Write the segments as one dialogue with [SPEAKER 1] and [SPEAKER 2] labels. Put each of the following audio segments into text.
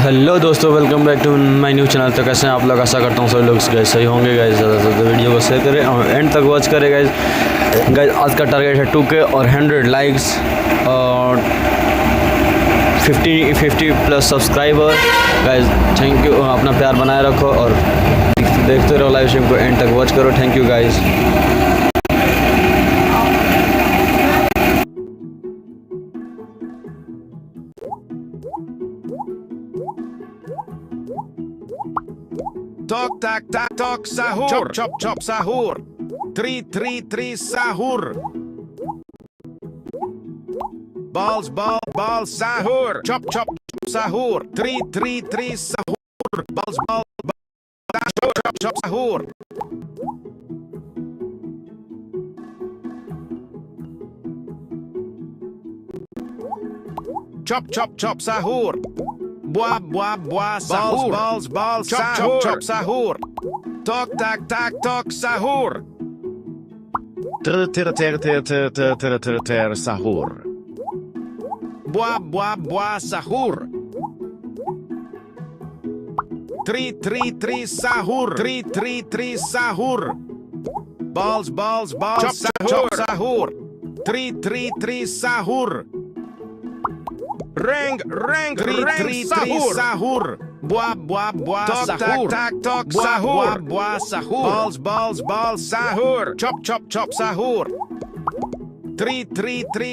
[SPEAKER 1] Hello दोस्तों, welcome back to my new channel. तो कैसे हैं आप लोग? आशा करता हूँ सभी लोग गाइस सही होंगे गाइस। ज़्यादा से ज़्यादा वीडियो को शेयर करें और एंड तक वॉच करें गाइस। आज का टारगेट है 2K और 100 लाइक्स और 50 plus subscriber guys. Thank you, अपना प्यार बनाए रखो और देखते रहो लाइव स्ट्रीम को, एंड तक वॉच करो। Thank you guys.
[SPEAKER 2] Tok tak tak tok sahur. Chop chop chop sahur. Tri sahur. Balls ball sahur. Chop chop chop sahur. Tri sahur. Balls ball chop chop chop sahur. Chop chop chop sahur. Buah sahur. Balls chop chop chop sahur. Tok tak tak tok sahur.
[SPEAKER 3] Ter sahur.
[SPEAKER 2] Buah sahur. Tri sahur. Tri sahur. Balls chop sahur. Tri sahur. Reng sahur. Buah sahur. Tok sahur. Buah sahur. Balls sahur. Chop sahur. Tri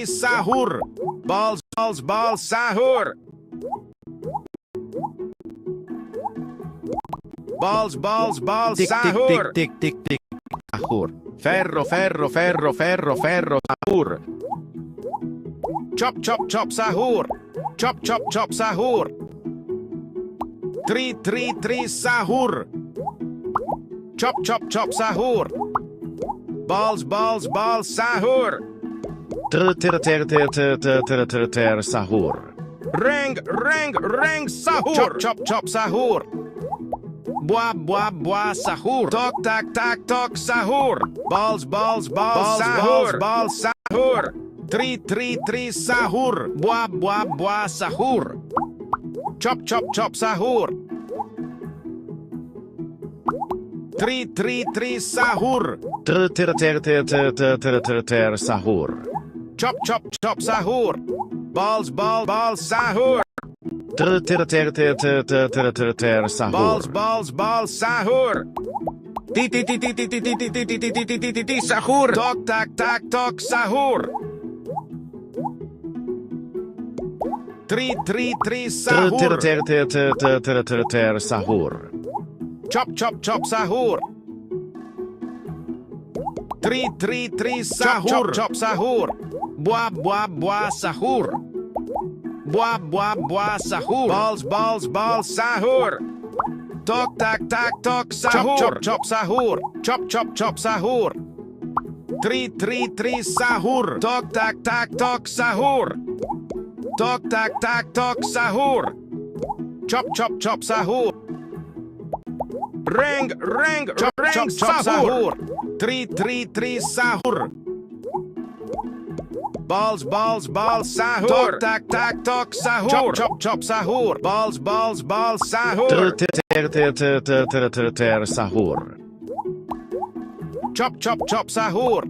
[SPEAKER 2] sahur. Balls sahur. Balls sahur.
[SPEAKER 3] Tik sahur. Ferro sahur.
[SPEAKER 2] Chop sahur. Chop sahur. Tri sahur. Chop sahur. Balls sahur.
[SPEAKER 3] Ter sahur.
[SPEAKER 2] Reng sahur. Chop sahur. Buah sahur. Tok tak tok sahur. Balls sahur. Tri sahur. Buah sahur. Chop sahur. Tri sahur.
[SPEAKER 3] Ter sahur.
[SPEAKER 2] Chop sahur. Balls sahur.
[SPEAKER 3] Ter sahur.
[SPEAKER 2] Balls sahur. Ti sahur. Tok tak tok sahur. Tri sahur.
[SPEAKER 3] Ter sahur.
[SPEAKER 2] Chop sahur. Tri sahur. Chop sahur. Buah sahur. Buah sahur. Balls sahur. Tok tak tok sahur. Chop sahur. Chop sahur. Tri sahur. Tok tak tok sahur. Tok tak tok sahur. Chop sahur. Reng sahur. Tri sahur. Balls sahur. Tok tak tok sahur. Chop sahur. Balls sahur.
[SPEAKER 3] Ter sahur.
[SPEAKER 2] Chop sahur.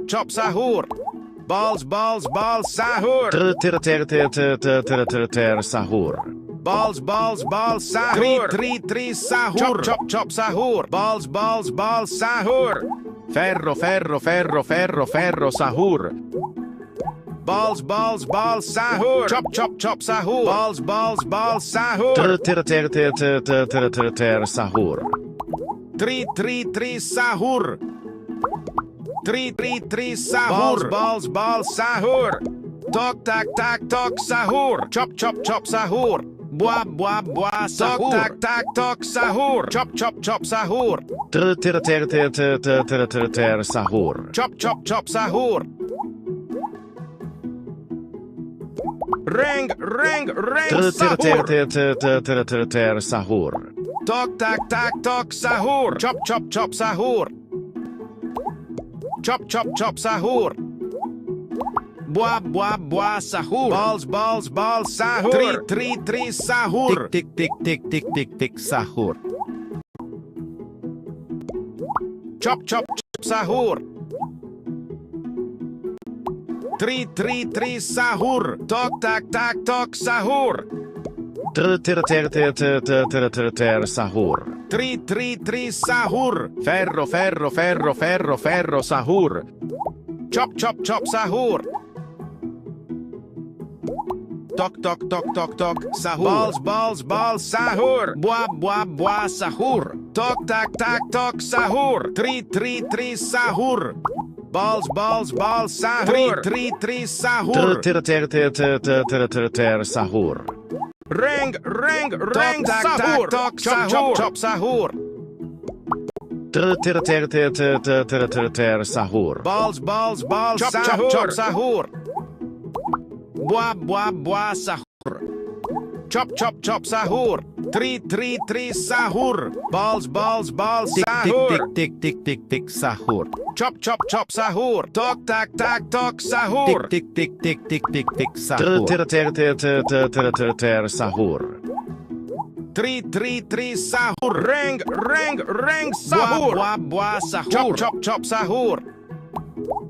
[SPEAKER 2] Chop sahur. Balls sahur.
[SPEAKER 3] Ter sahur.
[SPEAKER 2] Balls sahur. Tri sahur. Chop sahur. Balls sahur.
[SPEAKER 3] Ferro sahur.
[SPEAKER 2] Balls sahur. Chop sahur. Balls sahur.
[SPEAKER 3] Ter sahur.
[SPEAKER 2] Tri sahur. Tri sahur. Balls sahur. Tok tak tok sahur. Chop sahur. Buah sahur. Tok tak tok sahur. Chop sahur.
[SPEAKER 3] Ter sahur.
[SPEAKER 2] Chop sahur. Reng sahur.
[SPEAKER 3] Ter sahur.
[SPEAKER 2] Tok tak tok sahur. Chop sahur. Chop sahur. Buah, buah, buah, sahur. Balls, balls, balls, sahur. Tri, sahur.
[SPEAKER 3] Tik, tik, tik, tik, tik, tik, tik, sahur.
[SPEAKER 2] Chop, chop, chop, sahur. Tri, sahur. Tok, tak, tok, sahur.
[SPEAKER 3] Sahur.
[SPEAKER 2] Tri, sahur.
[SPEAKER 3] Ferro, ferro, ferro, ferro, ferro, sahur.
[SPEAKER 2] Chop, chop, chop, sahur. Tok, tok, sahur. Balls, balls, balls, sahur. Buah, buah, buah, sahur. Tok, tak, tok, sahur. Tri, sahur. Balls, balls, balls, sahur. Tri, sahur.
[SPEAKER 3] Sahur.
[SPEAKER 2] Ring, sahur. Tok, chop, chop, sahur.
[SPEAKER 3] Sahur.
[SPEAKER 2] Balls, balls, balls, chop, chop, sahur. Buah, buah, buah, sahur. Chop, chop, sahur. Tri, sahur. Balls, balls, balls, sahur.
[SPEAKER 3] Tik, tik, tik, tik, sahur.
[SPEAKER 2] Chop, chop, sahur. Tok, tak, tok, sahur.
[SPEAKER 3] Tik, tik, tik, tik, tik, tik, sahur. Sahur.
[SPEAKER 2] Tri, sahur. Ring, sahur. Buah, buah, sahur. Chop, chop, sahur.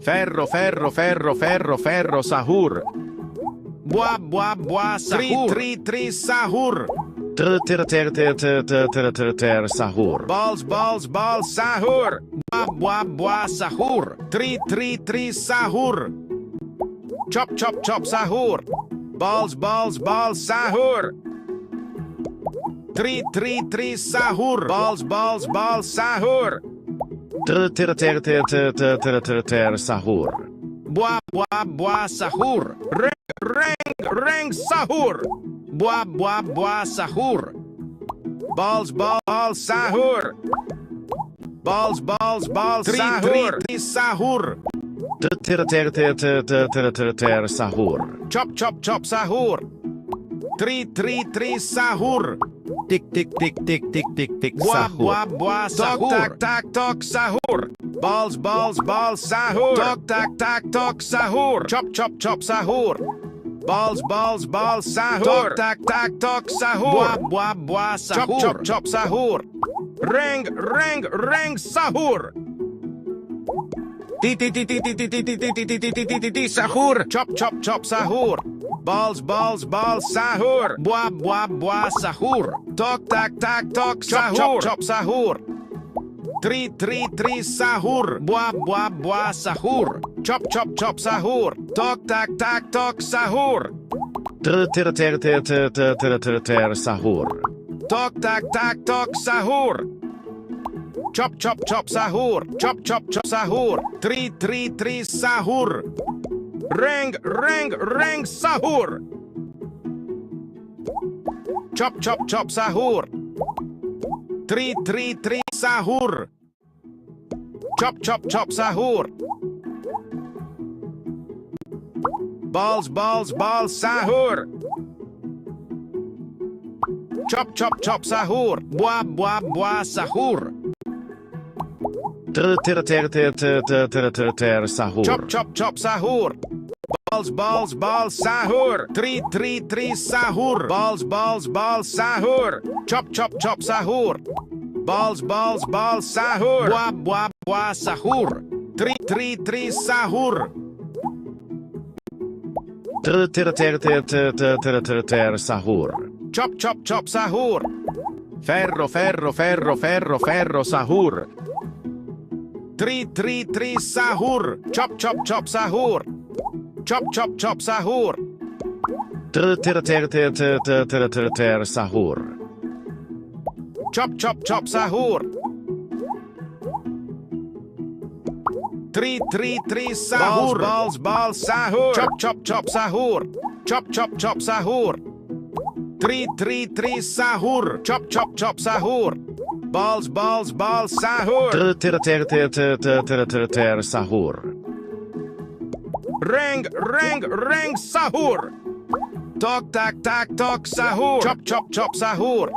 [SPEAKER 3] Ferro, ferro, ferro, ferro, ferro, sahur.
[SPEAKER 2] Buah, buah, buah, sahur. Tri, sahur.
[SPEAKER 3] Sahur.
[SPEAKER 2] Balls, balls, balls, sahur. Buah, buah, buah, sahur. Tri, sahur. Chop, chop, sahur. Balls, balls, balls, sahur. Tri, sahur. Balls, balls, balls, sahur.
[SPEAKER 3] Sahur.
[SPEAKER 2] Buah, buah, buah, sahur. Ring, sahur. Buah, buah, buah, sahur. Balls, balls, sahur. Balls, balls, balls, sahur. Tri, sahur.
[SPEAKER 3] Sahur.
[SPEAKER 2] Chop, chop, sahur. Tri, sahur.
[SPEAKER 3] Tik, tik, tik, tik, tik, tik, tik,
[SPEAKER 2] Buah,
[SPEAKER 3] sahur.
[SPEAKER 2] buah, buah, sahur. Tak, tok, sahur. Balls, balls, balls, sahur. Tok, tak, tok, sahur. Chop, chop, sahur. Balls, balls, balls, sahur. Tok, tak, tok, sahur. Buah, buah, buah, sahur. Chop, sahur. Ring, sahur. Ti, sahur. Chop, sahur. Balls, balls, balls, sahur. Buah, buah, buah, sahur. Tok, tak, tok, sahur. Chop, sahur. Tri, sahur. Buah, buah, buah, sahur. Chop, sahur. Tok, tak, tok, sahur.
[SPEAKER 3] Sahur.
[SPEAKER 2] Tok, tak, tok, sahur. Chop, sahur. Chop, sahur. Tri, sahur. Ring, sahur. Chop, sahur. Tri, sahur. Chop, sahur. Balls, balls, balls, sahur. Chop, sahur. Buah, buah, buah, sahur.
[SPEAKER 3] Sahur.
[SPEAKER 2] Chop, sahur. Balls, balls, balls, sahur. Tri, sahur. Balls, balls, balls, sahur. Chop, sahur. Balls, balls, balls, sahur. Buah, buah, buah, sahur. Tri, sahur.
[SPEAKER 3] Sahur.
[SPEAKER 2] Chop, sahur.
[SPEAKER 3] Ferro, ferro, ferro, ferro, ferro, sahur.
[SPEAKER 2] Tri, sahur. Chop, sahur. Chop, sahur.
[SPEAKER 3] Sahur.
[SPEAKER 2] Chop, sahur. Tri, sahur. Balls, balls, sahur. Chop, sahur. Chop, sahur. Tri, sahur. Chop, sahur. Balls, balls, balls, sahur.
[SPEAKER 3] Sahur.
[SPEAKER 2] Ring, sahur. Tok, tak, tok, sahur. Chop, sahur.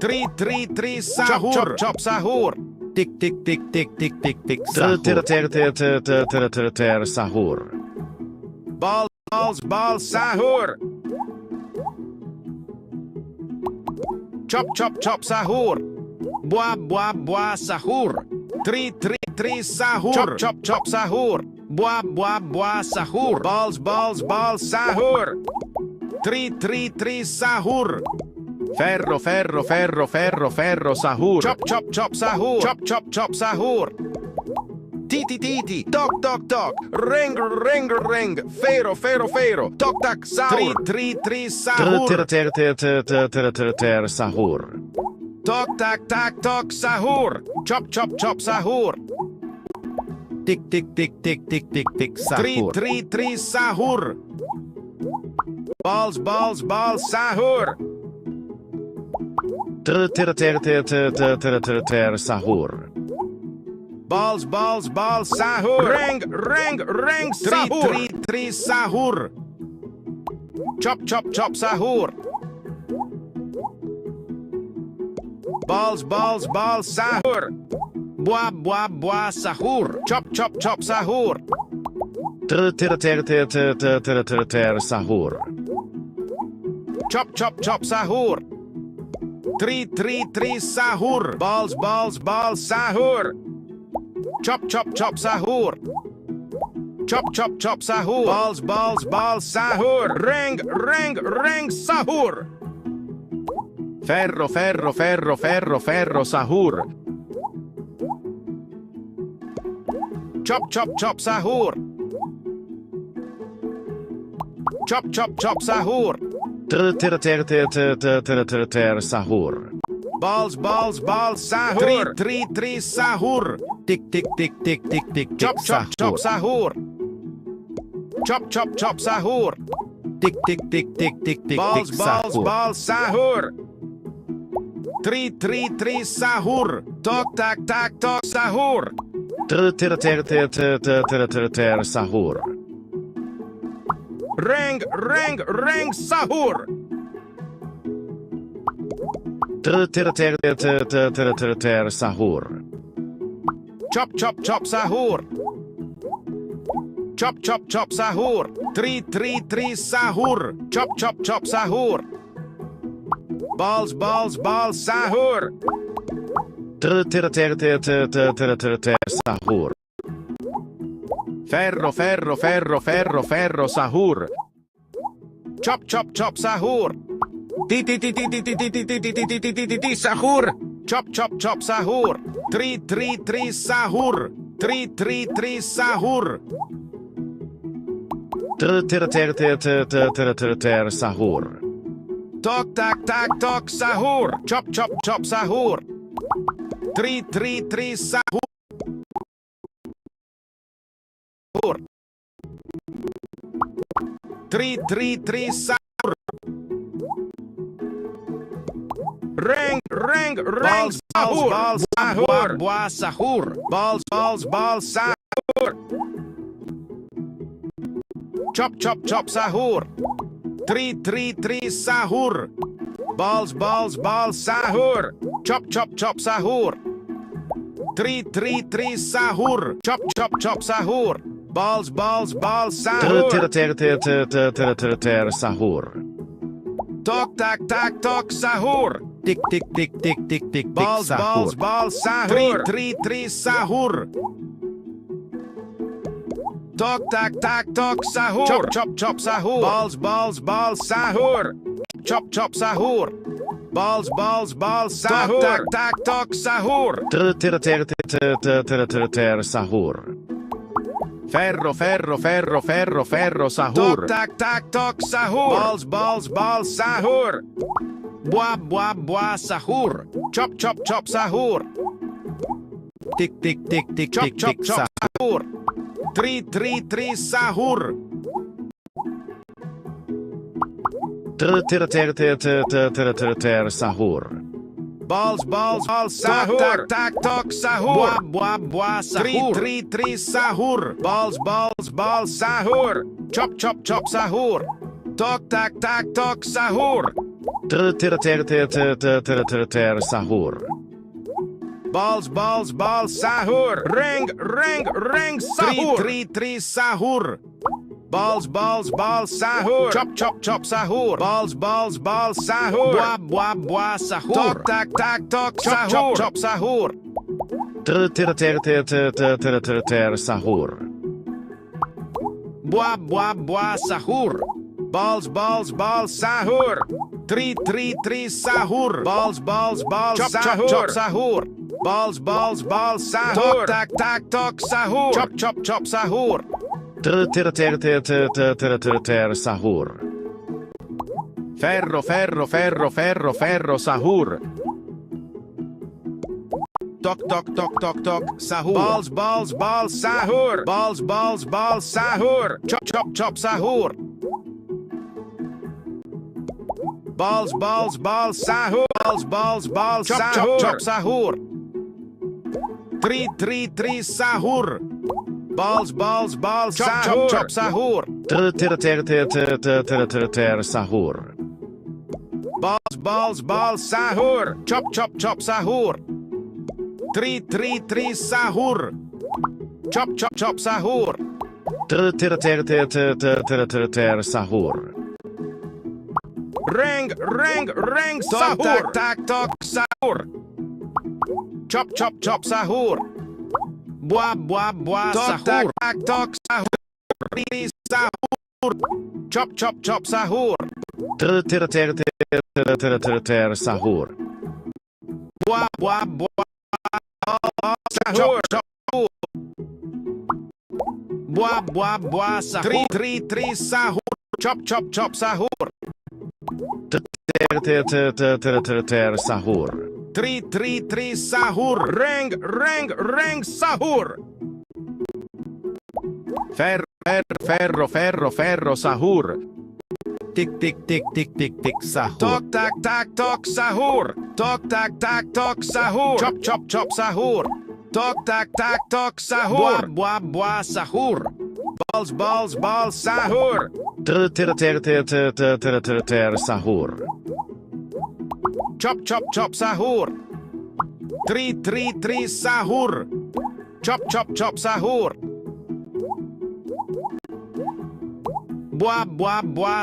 [SPEAKER 2] Tri, sahur. Chop, sahur.
[SPEAKER 3] Tik tik tik tik tik tik tik sahur.
[SPEAKER 2] Ball sahur. Chop chop chop sahur. Buah sahur. Tri sahur. Chop chop chop sahur. Buah sahur. Balls sahur. Tri sahur.
[SPEAKER 3] Ferro sahur.
[SPEAKER 2] Chop chop chop sahur. Chop chop sahur. Titi. Toc. Ring. Fero. Toc tac sahur. Tri sahur.
[SPEAKER 3] Sahur.
[SPEAKER 2] Toc tac sahur. Chop chop sahur.
[SPEAKER 3] Tik tik sahur.
[SPEAKER 2] Tri sahur. Balls sahur.
[SPEAKER 3] Sahur.
[SPEAKER 2] Balls sahur. Ring sahur. Tri sahur. Chop sahur. Balls sahur. Buah sahur. Chop sahur.
[SPEAKER 3] Sahur.
[SPEAKER 2] Chop sahur. Tri sahur. Balls sahur. Chop sahur. Chop sahur. Balls sahur. Ring sahur.
[SPEAKER 3] Ferro sahur.
[SPEAKER 2] Chop sahur. Chop sahur.
[SPEAKER 3] Sahur.
[SPEAKER 2] Balls sahur. Tri sahur.
[SPEAKER 3] Tik
[SPEAKER 2] Chop sahur. Chop sahur.
[SPEAKER 3] Tik
[SPEAKER 2] Balls sahur. Tri sahur. Toc tac sahur.
[SPEAKER 3] Sahur.
[SPEAKER 2] Ring sahur.
[SPEAKER 3] Sahur.
[SPEAKER 2] Chop sahur. Chop sahur. Tri sahur. Chop sahur. Balls sahur.
[SPEAKER 3] Sahur. Ferro sahur.
[SPEAKER 2] Chop sahur. Titi sahur. Chop sahur. Tri sahur. Tri sahur.
[SPEAKER 3] Sahur.
[SPEAKER 2] Toc tac sahur. Chop sahur. Tri sahur. Tri sahur. Ring sahur. Buah sahur. Balls sahur. Chop sahur. Tri sahur. Balls sahur. Chop sahur. Tri sahur. Chop sahur. Balls sahur.
[SPEAKER 3] Sahur.
[SPEAKER 2] Toc tac sahur.
[SPEAKER 3] Tik
[SPEAKER 2] Balls sahur. Tri sahur. Toc tac sahur. Chop sahur. Balls sahur. Chop sahur. Balls sahur. Toc sahur.
[SPEAKER 3] Sahur. Ferro sahur.
[SPEAKER 2] Toc sahur. Balls sahur. Buah sahur. Chop sahur.
[SPEAKER 3] Tik
[SPEAKER 2] Chop sahur. Tri sahur.
[SPEAKER 3] Sahur.
[SPEAKER 2] Balls sahur. Toc sahur. Buah sahur. Tri sahur. Balls sahur. Chop sahur. Toc sahur.
[SPEAKER 3] Sahur.
[SPEAKER 2] Balls, balls, balls, sahur. Ring, ring, ring, sahur. Three, sahur. Balls, balls, balls, sahur. Chop, chop, chop, sahur. Balls, balls, balls, sahur. Bua, sahur. Talk, tak, tak, talk, sahur. Chop, chop, sahur.
[SPEAKER 3] Sahur.
[SPEAKER 2] Bua, sahur. Balls, balls, balls, sahur. Three, sahur. Balls, balls, balls, chop, sahur. Chop, sahur. Balls, balls, balls, sahur. Talk, tak, tak, talk, sahur. Chop, chop, chop, sahur.
[SPEAKER 3] Sahur. Ferro, ferro, ferro, ferro, ferro, sahur.
[SPEAKER 2] Tok, tok, tok, tok, tok, sahur. Balls, balls, balls, sahur. Balls, balls, balls, sahur. Chop, chop, chop, sahur. Balls, balls, balls, sahur. Balls, balls, balls, chop, sahur. Chop, chop, sahur. Three, sahur. Balls, balls, balls, chop, sahur. Chop, chop, sahur.
[SPEAKER 3] Sahur.
[SPEAKER 2] Balls, balls, balls, sahur. Chop, chop, chop, sahur. Three, sahur. Chop, chop, chop, sahur.
[SPEAKER 3] Sahur.
[SPEAKER 2] Ring, sahur. Tak, tak, tok, sahur. Chop, chop, chop, sahur. Bua, sahur. Tak, tak, tok, sahur. Sahur. Chop, chop, chop, sahur.
[SPEAKER 3] Sahur.
[SPEAKER 2] Bua, sahur. Bua, sahur. Three, sahur. Chop, chop, chop, sahur.
[SPEAKER 3] Sahur.
[SPEAKER 2] Three, sahur. Ring, sahur.
[SPEAKER 3] Ferro, ferro, sahur. Tik, sahur.
[SPEAKER 2] Talk, tak, tak, talk, sahur. Talk, tak, tak, talk, sahur. Chop, chop, chop, sahur. Talk, tak, tak, talk, sahur. Bua, sahur. Balls, balls, balls, sahur.
[SPEAKER 3] Sahur.
[SPEAKER 2] Chop, chop, chop, sahur. Three, sahur. Chop, chop, chop, sahur. Bua,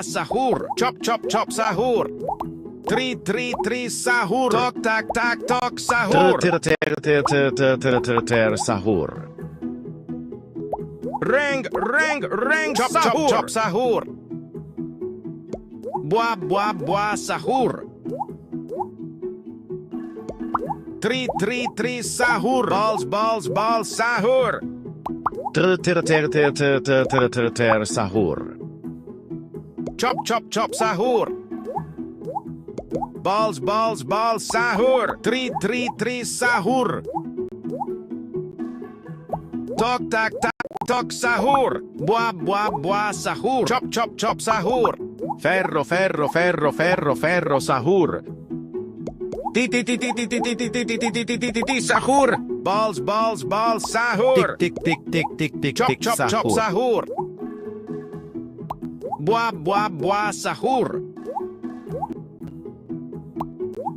[SPEAKER 2] sahur. Chop, chop, chop, sahur. Three, sahur. Talk, tak, tak, talk, sahur.
[SPEAKER 3] Sahur.
[SPEAKER 2] Ring, chop, chop, chop, sahur. Bua, sahur. Three, sahur. Balls, balls, balls, sahur.
[SPEAKER 3] Sahur.
[SPEAKER 2] Chop, chop, chop, sahur. Balls, balls, balls, sahur. Three, sahur. Talk, tak, tak, talk, sahur. Bua, sahur. Chop, chop, chop, sahur.
[SPEAKER 3] Ferro, sahur.
[SPEAKER 2] Sahur. Balls, balls, balls, sahur.
[SPEAKER 3] Tik,
[SPEAKER 2] Chop, chop, chop, sahur. Bua, sahur.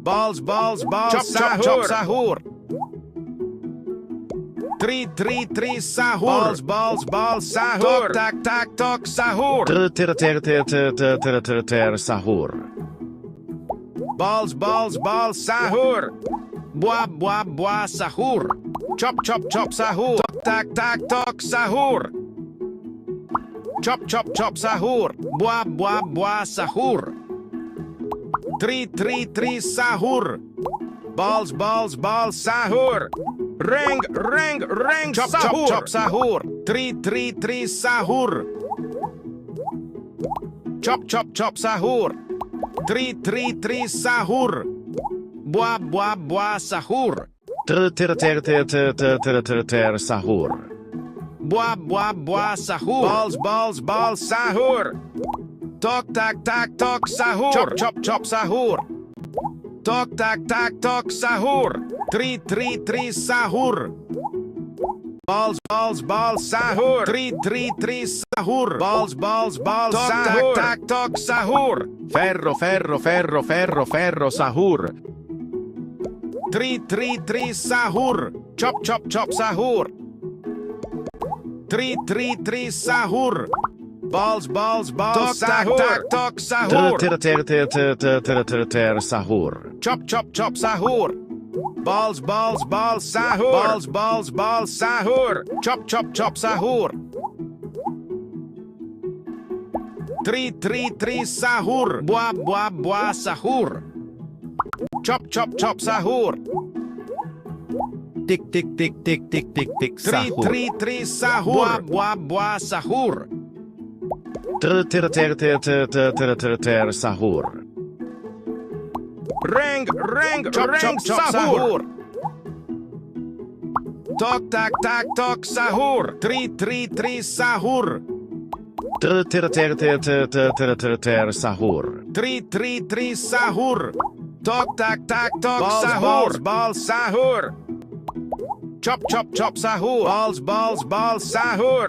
[SPEAKER 2] Balls, balls, balls,
[SPEAKER 3] Chop,
[SPEAKER 2] sahur.
[SPEAKER 3] chop,
[SPEAKER 2] Sahur. Three, sahur. Balls, balls, sahur. Talk, tak, tak, talk, sahur.
[SPEAKER 3] Sahur.
[SPEAKER 2] Balls, balls, balls, sahur. Bua, sahur. Chop, chop, chop, sahur. Tak, tak, talk, sahur. Chop, chop, chop, sahur. Bua, sahur. Three, sahur. Balls, balls, balls, sahur. Ring,
[SPEAKER 1] Chop,
[SPEAKER 2] sahur.
[SPEAKER 1] chop, chop,
[SPEAKER 2] sahur. Three, sahur. Chop, chop, chop, sahur. Three, sahur. Bua, sahur.
[SPEAKER 3] Sahur.
[SPEAKER 2] Bua, sahur. Balls, balls, sahur. Talk, tak, tak, talk, sahur. Chop, chop, chop, sahur. Talk, tak, tak, talk, sahur. Three, sahur. Balls, balls, sahur. Three, sahur. Balls, balls, sahur. Tak, tak, talk, sahur.
[SPEAKER 3] Ferro, sahur.
[SPEAKER 2] 3 sahur. Chop chop chop sahur. 3 sahur. Balls sahur. Tok sahur.
[SPEAKER 3] Sahur.
[SPEAKER 2] Chop chop chop sahur. Balls sahur. Balls sahur. Chop chop chop sahur. 3 sahur. Buah sahur. Chop chop chop sahur.
[SPEAKER 3] Tik sahur.
[SPEAKER 2] 3 sahur. Buah sahur.
[SPEAKER 3] Sahur.
[SPEAKER 2] Reng chop sahur. Tok tak sahur. 3 sahur.
[SPEAKER 3] Sahur.
[SPEAKER 2] 3 sahur. Tok tak sahur. Balls sahur. Chop chop sahur. Balls sahur.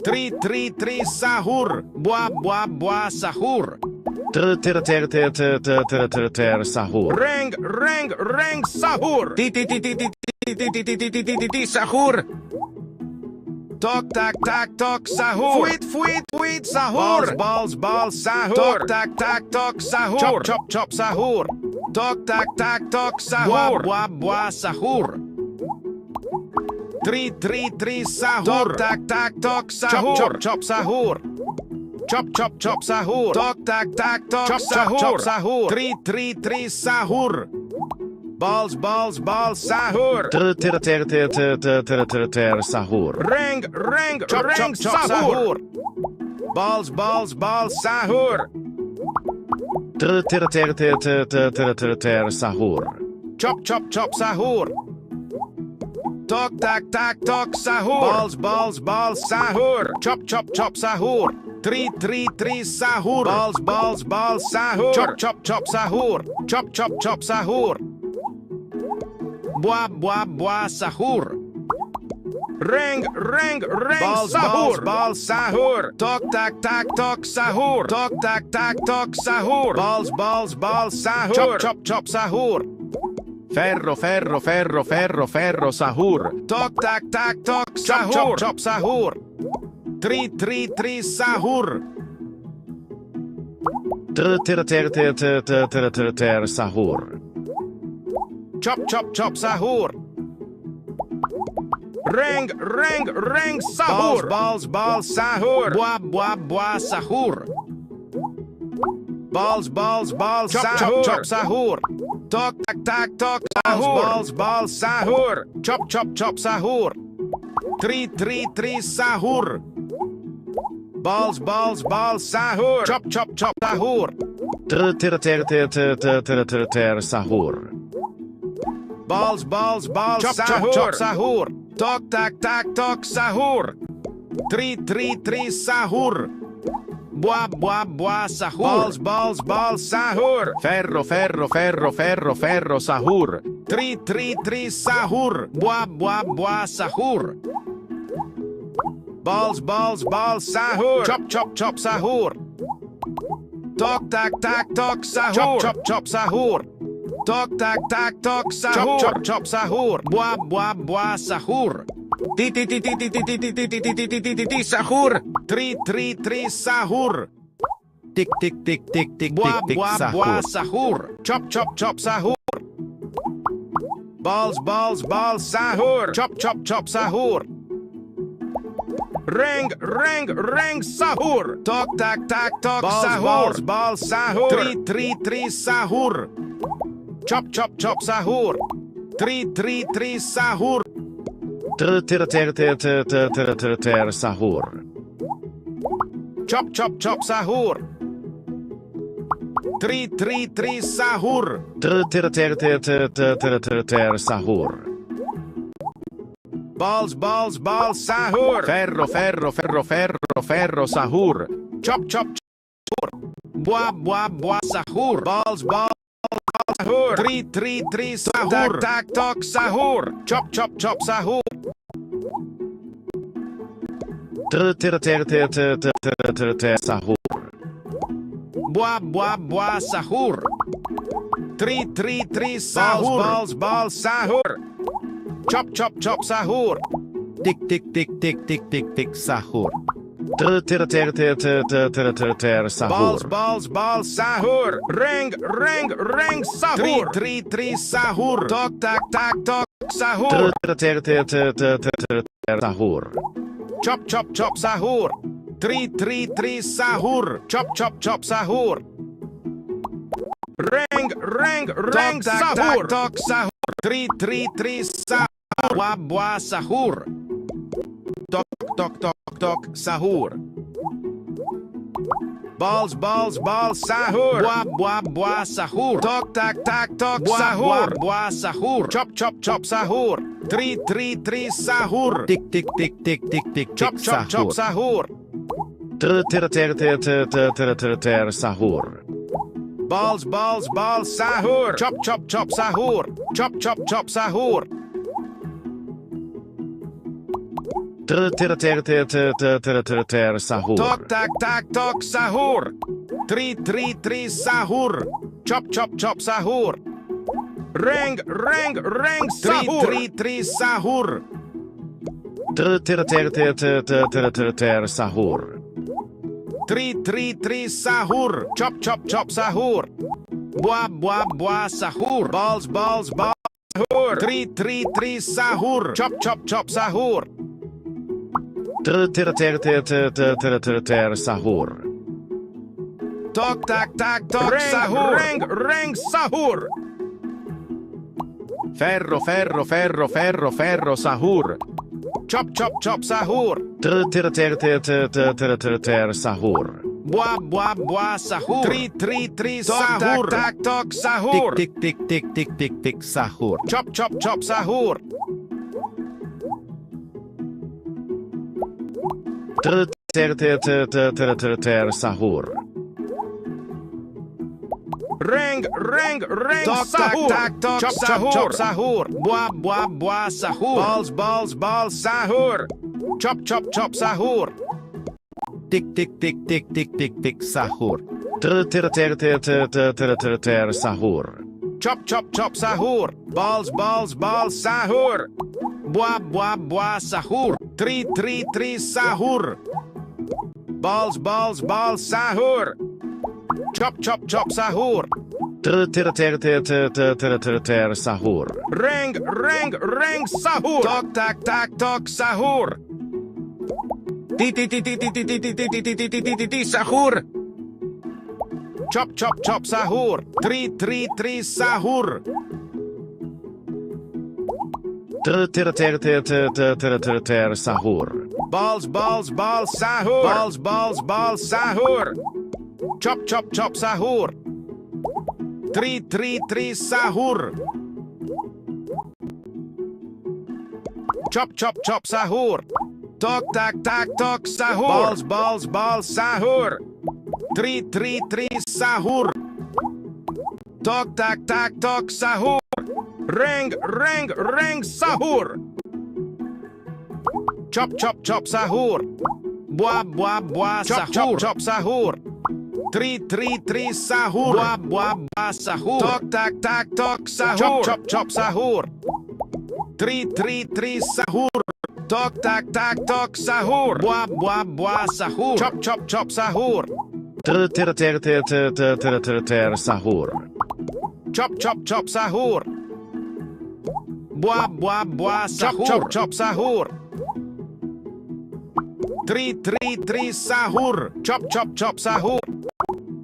[SPEAKER 2] 3 sahur. Buah sahur.
[SPEAKER 3] Sahur.
[SPEAKER 2] Reng sahur. Sahur. Tok tak sahur. Fuit sahur. Balls sahur. Tok sahur. Chop sahur. Tok tak sahur. Buah sahur. 3 sahur. Tok sahur. Chop sahur. Chop sahur. Tok tak chop sahur. 3 sahur. Balls sahur.
[SPEAKER 3] Sahur.
[SPEAKER 2] Reng sahur. Balls sahur.
[SPEAKER 3] Sahur.
[SPEAKER 2] Chop sahur. Tok tak sahur. Balls sahur. Chop sahur. 3 sahur. Balls sahur. Chop sahur. Chop sahur. Buah sahur. Reng sahur. Balls sahur. Tok tak sahur. Tok tak sahur. Balls sahur. Chop sahur.
[SPEAKER 3] Ferro. Sahur.
[SPEAKER 2] Tok tak sahur. Chop sahur. 3 sahur.
[SPEAKER 3] Sahur.
[SPEAKER 2] Chop sahur. Reng sahur. Balls sahur. Buah sahur. Balls sahur. Chop sahur. Tok tak sahur. Balls sahur. Chop sahur. 3 sahur. Balls sahur. Chop sahur.
[SPEAKER 3] Sahur.
[SPEAKER 2] Balls chop sahur. Tok tak sahur. 3 sahur. Buah sahur. Balls sahur.
[SPEAKER 3] Ferro. Sahur.
[SPEAKER 2] 3 sahur. Buah sahur. Balls sahur. Chop sahur. Tok tak sahur. Chop sahur. Tok tak sahur. Chop sahur. Buah sahur. Sahur. 3 sahur.
[SPEAKER 3] Tik
[SPEAKER 2] Buah sahur. Chop sahur. Balls sahur. Chop sahur. Reng sahur. Tok tak sahur. Balls sahur. 3 sahur. Chop sahur. 3 sahur.
[SPEAKER 3] Sahur.
[SPEAKER 2] Chop sahur. 3 sahur.
[SPEAKER 3] Sahur.
[SPEAKER 2] Balls sahur.
[SPEAKER 3] Ferro. Sahur.
[SPEAKER 2] Chop sahur. Buah sahur. Balls sahur. 3 sahur. Tak sahur. Chop sahur.
[SPEAKER 3] Sahur.
[SPEAKER 2] Buah sahur. 3 sahur. Balls balls sahur. Chop chop chop sahur.
[SPEAKER 3] Tik tik tik tik tik tik tik sahur. Ter ter ter ter ter ter ter ter ter
[SPEAKER 2] Balls
[SPEAKER 3] sahur.
[SPEAKER 2] balls balls sahur. Ring sahur. 3 sahur. Tok tak tak tok sahur.
[SPEAKER 3] Ter ter ter ter ter ter ter sahur.
[SPEAKER 2] Chop chop chop sahur. 3 sahur. Chop chop chop sahur. Ring sahur. Tok sahur. 3 sahur. Bua sahur. Tok sahur. Balls sahur. Bua sahur. Tok tak tok sahur. Bua sahur. Chop chop sahur. 3 sahur.
[SPEAKER 3] Tik tik tik tik tik tik
[SPEAKER 2] Chop
[SPEAKER 3] tik
[SPEAKER 2] chop
[SPEAKER 3] sahur.
[SPEAKER 2] sahur.
[SPEAKER 3] Ter ter ter ter ter ter ter ter ter sahur.
[SPEAKER 2] Balls sahur. Chop chop sahur. Chop chop sahur.
[SPEAKER 3] Ter ter ter ter ter ter ter ter ter sahur.
[SPEAKER 2] Tok tak tok sahur. 3 sahur. Chop chop sahur. Ring sahur. 3 sahur.
[SPEAKER 3] Ter ter ter ter ter ter ter ter ter sahur.
[SPEAKER 2] 3 sahur. Chop chop sahur. Bua sahur. Balls sahur. 3 sahur. Chop chop sahur.
[SPEAKER 3] Ter ter ter ter ter ter ter ter ter sahur.
[SPEAKER 2] Tok tak tok sahur. Ring sahur.
[SPEAKER 3] Ferro ferro ferro ferro ferro sahur.
[SPEAKER 2] Chop chop sahur.
[SPEAKER 3] Ter ter ter ter ter ter ter ter ter sahur.
[SPEAKER 2] Bua sahur. 3 sahur. Tok sahur.
[SPEAKER 3] Tik tik tik tik tik tik tik sahur.
[SPEAKER 2] Chop chop sahur.
[SPEAKER 3] Ter ter ter ter ter ter ter ter sahur.
[SPEAKER 2] Ring sahur. Tok chop sahur. Bua sahur. Balls sahur. Chop chop sahur.
[SPEAKER 3] Tik tik tik tik tik tik tik sahur. Ter ter ter ter ter ter ter ter ter sahur.
[SPEAKER 2] Chop chop sahur. Balls sahur. Bua sahur. 3 sahur. Balls sahur. Chop chop sahur.
[SPEAKER 3] Ter ter ter ter ter ter ter ter ter sahur.
[SPEAKER 2] Ring sahur. Tok tak tok sahur. Ti sahur. Chop chop sahur. 3 sahur.
[SPEAKER 3] Ter ter ter ter ter ter ter ter ter sahur.
[SPEAKER 2] Balls sahur. Balls sahur. Chop chop sahur. 3 sahur. Chop chop sahur. Tok tak tok sahur. Balls sahur. 3 sahur. Tok tak tok sahur. Ring sahur. Chop chop sahur. Bua sahur. Chop sahur. 3 sahur. Bua sahur. Tok tak tok sahur. Chop sahur. 3 sahur. Tok tak tok sahur. Bua sahur. Chop sahur.
[SPEAKER 3] Ter ter ter ter ter ter ter ter ter sahur.
[SPEAKER 2] Chop chop sahur. Bua sahur. Chop sahur. 3 sahur. Chop chop sahur.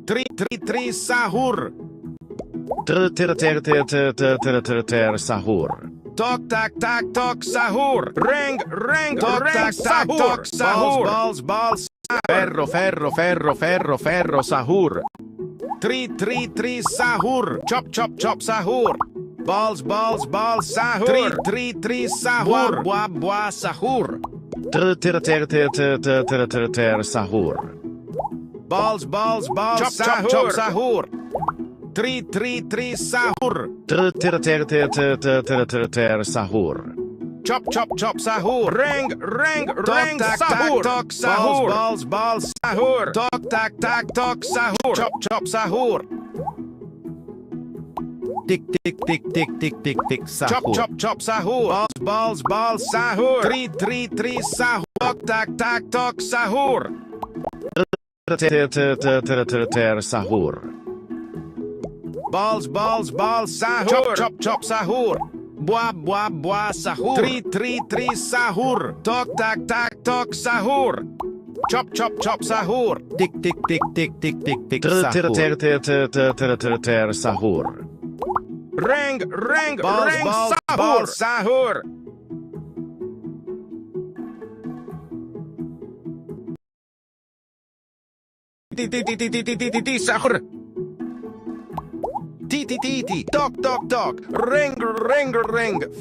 [SPEAKER 2] 3 sahur.
[SPEAKER 3] Ter ter ter ter ter ter ter ter ter sahur.
[SPEAKER 2] Tok tak tok sahur. Ring sahur. Tok sahur. Balls
[SPEAKER 3] Ferro ferro ferro ferro ferro sahur.
[SPEAKER 2] 3 sahur. Chop chop sahur. Balls sahur. 3 sahur. Bua sahur.
[SPEAKER 3] Ter ter ter ter ter ter ter ter ter sahur.
[SPEAKER 2] Balls chop sahur. 3 sahur.
[SPEAKER 3] Ter ter ter ter ter ter ter ter ter sahur.
[SPEAKER 2] Chop chop sahur. Ring sahur. Tok sahur. Balls sahur. Tok tak tok sahur. Chop sahur.
[SPEAKER 3] Tick tick tick tick tick tick tick
[SPEAKER 2] Chop
[SPEAKER 3] sahur.
[SPEAKER 2] chop chop sahur. Balls sahur. Three sahur. Tok tok sahur.
[SPEAKER 3] Ter sahur.
[SPEAKER 2] Balls sahur. Chop sahur. Boa sahur. Three sahur. Tok sahur. Chop chop sahur.
[SPEAKER 3] Tick tick tick tick tick tick tick sahur. Ter sahur.
[SPEAKER 2] Ring sahur. Sahur. Sahur. Ti. Tok. Ring.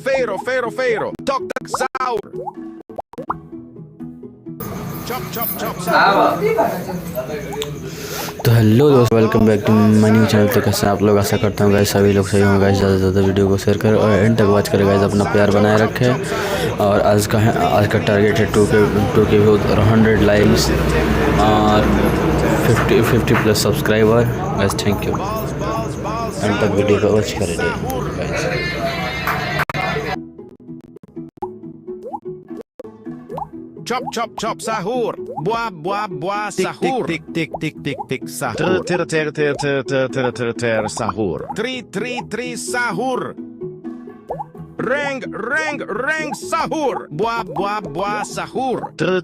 [SPEAKER 2] Fero. Tok sahur. Chop sahur.
[SPEAKER 1] तो hello दोस्तों, welcome back to my new channel. तो कैसे आप लोग, आशा करता हूँ guys सभी लोग सही होंगे गाइस। ज़्यादा से ज़्यादा वीडियो को शेयर करें और एंड तक वॉच करें गाइस, अपना प्यार बनाए रखें। और आज का टारगेट है 2K व्यूज और 100 लाइक्स और 50 plus subscriber guys. Thank you, and तक वीडियो को वॉच करें guys.
[SPEAKER 2] Chop sahur. Boa sahur.
[SPEAKER 3] Tick sahur. Ter sahur.
[SPEAKER 2] Three sahur. Ring sahur. Boa sahur.
[SPEAKER 3] Ter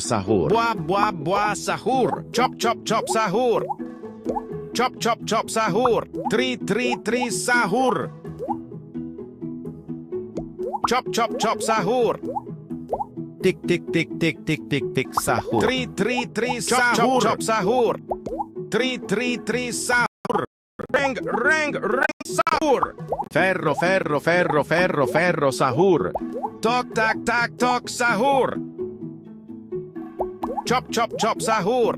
[SPEAKER 3] sahur.
[SPEAKER 2] Boa sahur. Chop sahur. Chop sahur. Three sahur. Chop sahur.
[SPEAKER 3] Tick sahur.
[SPEAKER 2] Three sahur. Chop sahur. Three sahur. Ring sahur.
[SPEAKER 3] Ferro sahur.
[SPEAKER 2] Tok sahur. Chop sahur.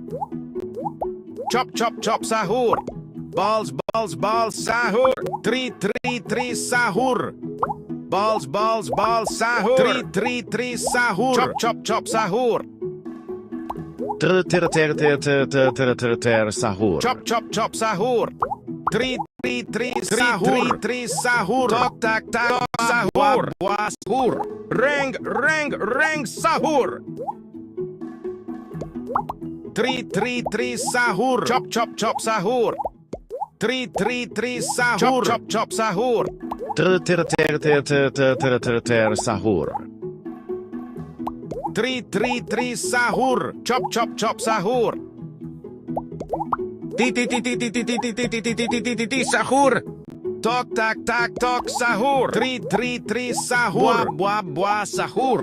[SPEAKER 2] Chop sahur. Balls sahur. Three sahur. Balls sahur. Three sahur. Chop sahur.
[SPEAKER 3] Ter sahur.
[SPEAKER 2] Chop sahur. Three sahur. Three sahur. Tok sahur. Boa sahur. Ring sahur. Three sahur. Chop sahur. Three sahur. Chop sahur.
[SPEAKER 3] Ter sahur.
[SPEAKER 2] Three sahur. Chop sahur. Ti sahur. Tok sahur. Three sahur. Boa sahur.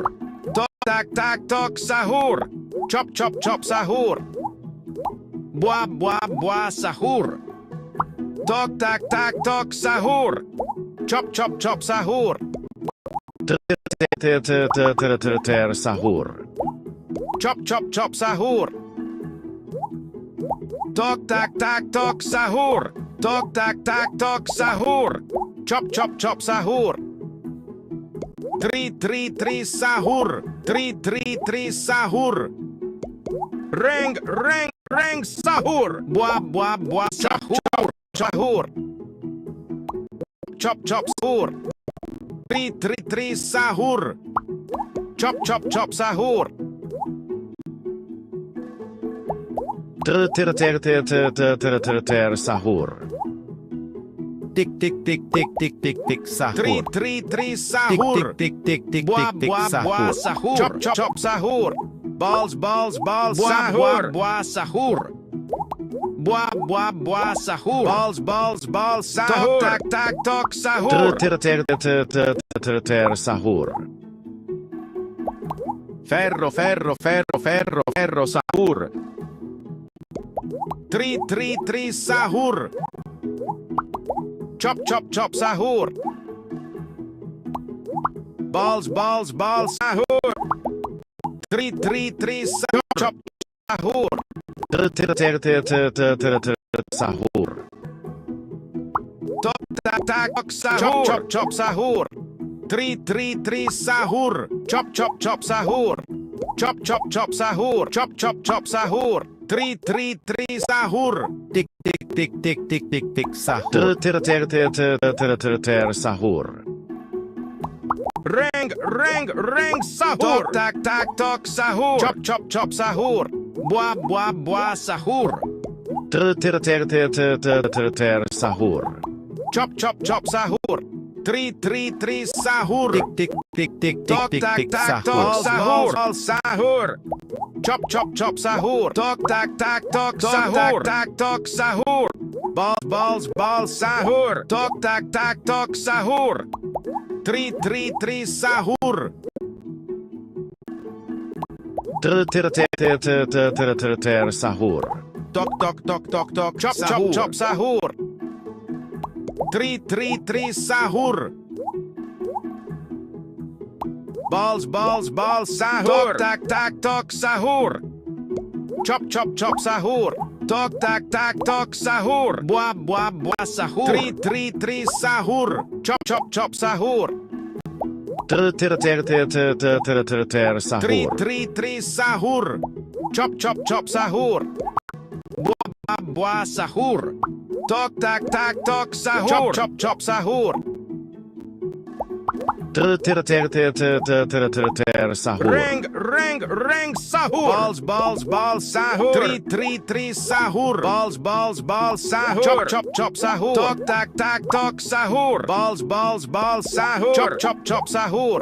[SPEAKER 2] Tok sahur. Chop sahur. Boa sahur. Tok sahur. Chop sahur.
[SPEAKER 3] Ter sahur.
[SPEAKER 2] Chop sahur. Tok sahur. Tok sahur. Chop sahur. Three sahur. Three sahur. Ring sahur. Boa sahur. Chop sahur. Three sahur. Chop sahur.
[SPEAKER 3] Ter sahur. Tick sahur.
[SPEAKER 2] Three sahur.
[SPEAKER 3] Tick
[SPEAKER 2] Boa
[SPEAKER 3] sahur.
[SPEAKER 2] sahur. Chop sahur. Balls sahur. Boa sahur. Boa sahur. Balls sahur. Tok sahur.
[SPEAKER 3] Ter sahur. Ferro sahur.
[SPEAKER 2] Three sahur. Chop sahur. Balls sahur. Three sahur. Chop sahur.
[SPEAKER 3] Sahur.
[SPEAKER 2] Tok sahur. Chop sahur. Three sahur. Chop sahur. Chop sahur. Chop sahur. 3 sahur.
[SPEAKER 3] Tik tik tik tik tik tik tik sahur. Sahur.
[SPEAKER 2] Reng sahur. Tok sahur. Chop sahur. Buah sahur.
[SPEAKER 3] Sahur.
[SPEAKER 2] Chop sahur. 3 sahur.
[SPEAKER 3] Tik tik tik tik tik tik tik
[SPEAKER 2] sahur. Sahur. Chop sahur. Tok sahur. Balls sahur. Tok sahur. 3 sahur.
[SPEAKER 3] Sahur.
[SPEAKER 2] Tok chop sahur. 3 sahur. Balls sahur. Tok sahur. Chop sahur. Tok sahur. Buah sahur. 3 sahur. Chop sahur.
[SPEAKER 3] Sahur.
[SPEAKER 2] 3 sahur. Chop sahur. Buah sahur. Tok sahur. Chop sahur.
[SPEAKER 3] Sahur.
[SPEAKER 2] Reng sahur. Balls sahur. 3 sahur. Balls sahur. Chop sahur. Tok sahur. Balls sahur. Chop sahur.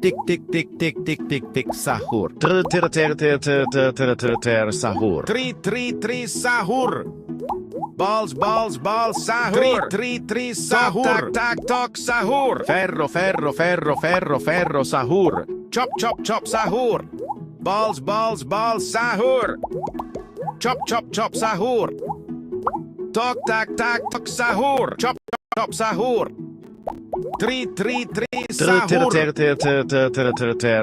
[SPEAKER 3] Tik tik tik tik tik tik tik sahur. Sahur.
[SPEAKER 2] 3 sahur. Balls sahur. 3 sahur. Tok sahur.
[SPEAKER 3] Ferro sahur.
[SPEAKER 2] Chop sahur. Balls sahur. Chop sahur. Tok sahur. Chop sahur. 3 sahur.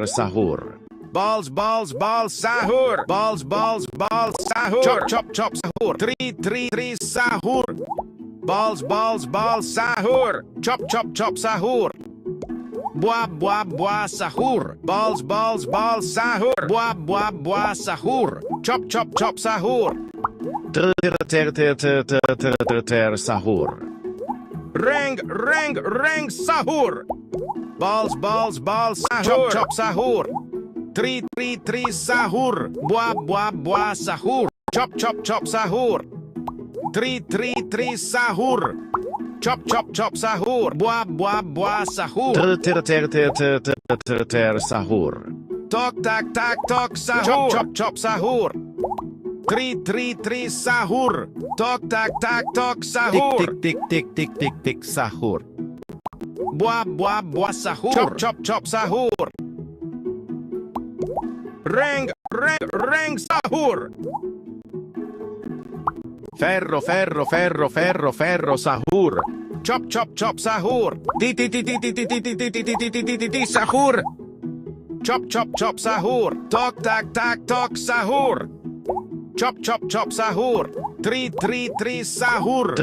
[SPEAKER 3] Sahur.
[SPEAKER 2] Balls sahur. Balls sahur. Chop sahur. 3 sahur. Balls sahur. Chop sahur. Buah sahur. Balls sahur. Buah sahur. Chop sahur.
[SPEAKER 3] Sahur.
[SPEAKER 2] Reng sahur. Balls sahur. Chop sahur. 3 sahur. Buah sahur. Chop sahur. 3 sahur. Chop sahur. Buah sahur.
[SPEAKER 3] Sahur.
[SPEAKER 2] Tok sahur. Chop sahur. 3 sahur. Tok sahur.
[SPEAKER 3] Tik tik tik tik tik sahur.
[SPEAKER 2] Buah sahur. Chop sahur. Reng sahur.
[SPEAKER 3] Ferro sahur.
[SPEAKER 2] Chop sahur.
[SPEAKER 3] Sahur.
[SPEAKER 2] Chop sahur. Tok sahur. Chop sahur. 3 sahur.
[SPEAKER 3] Sahur.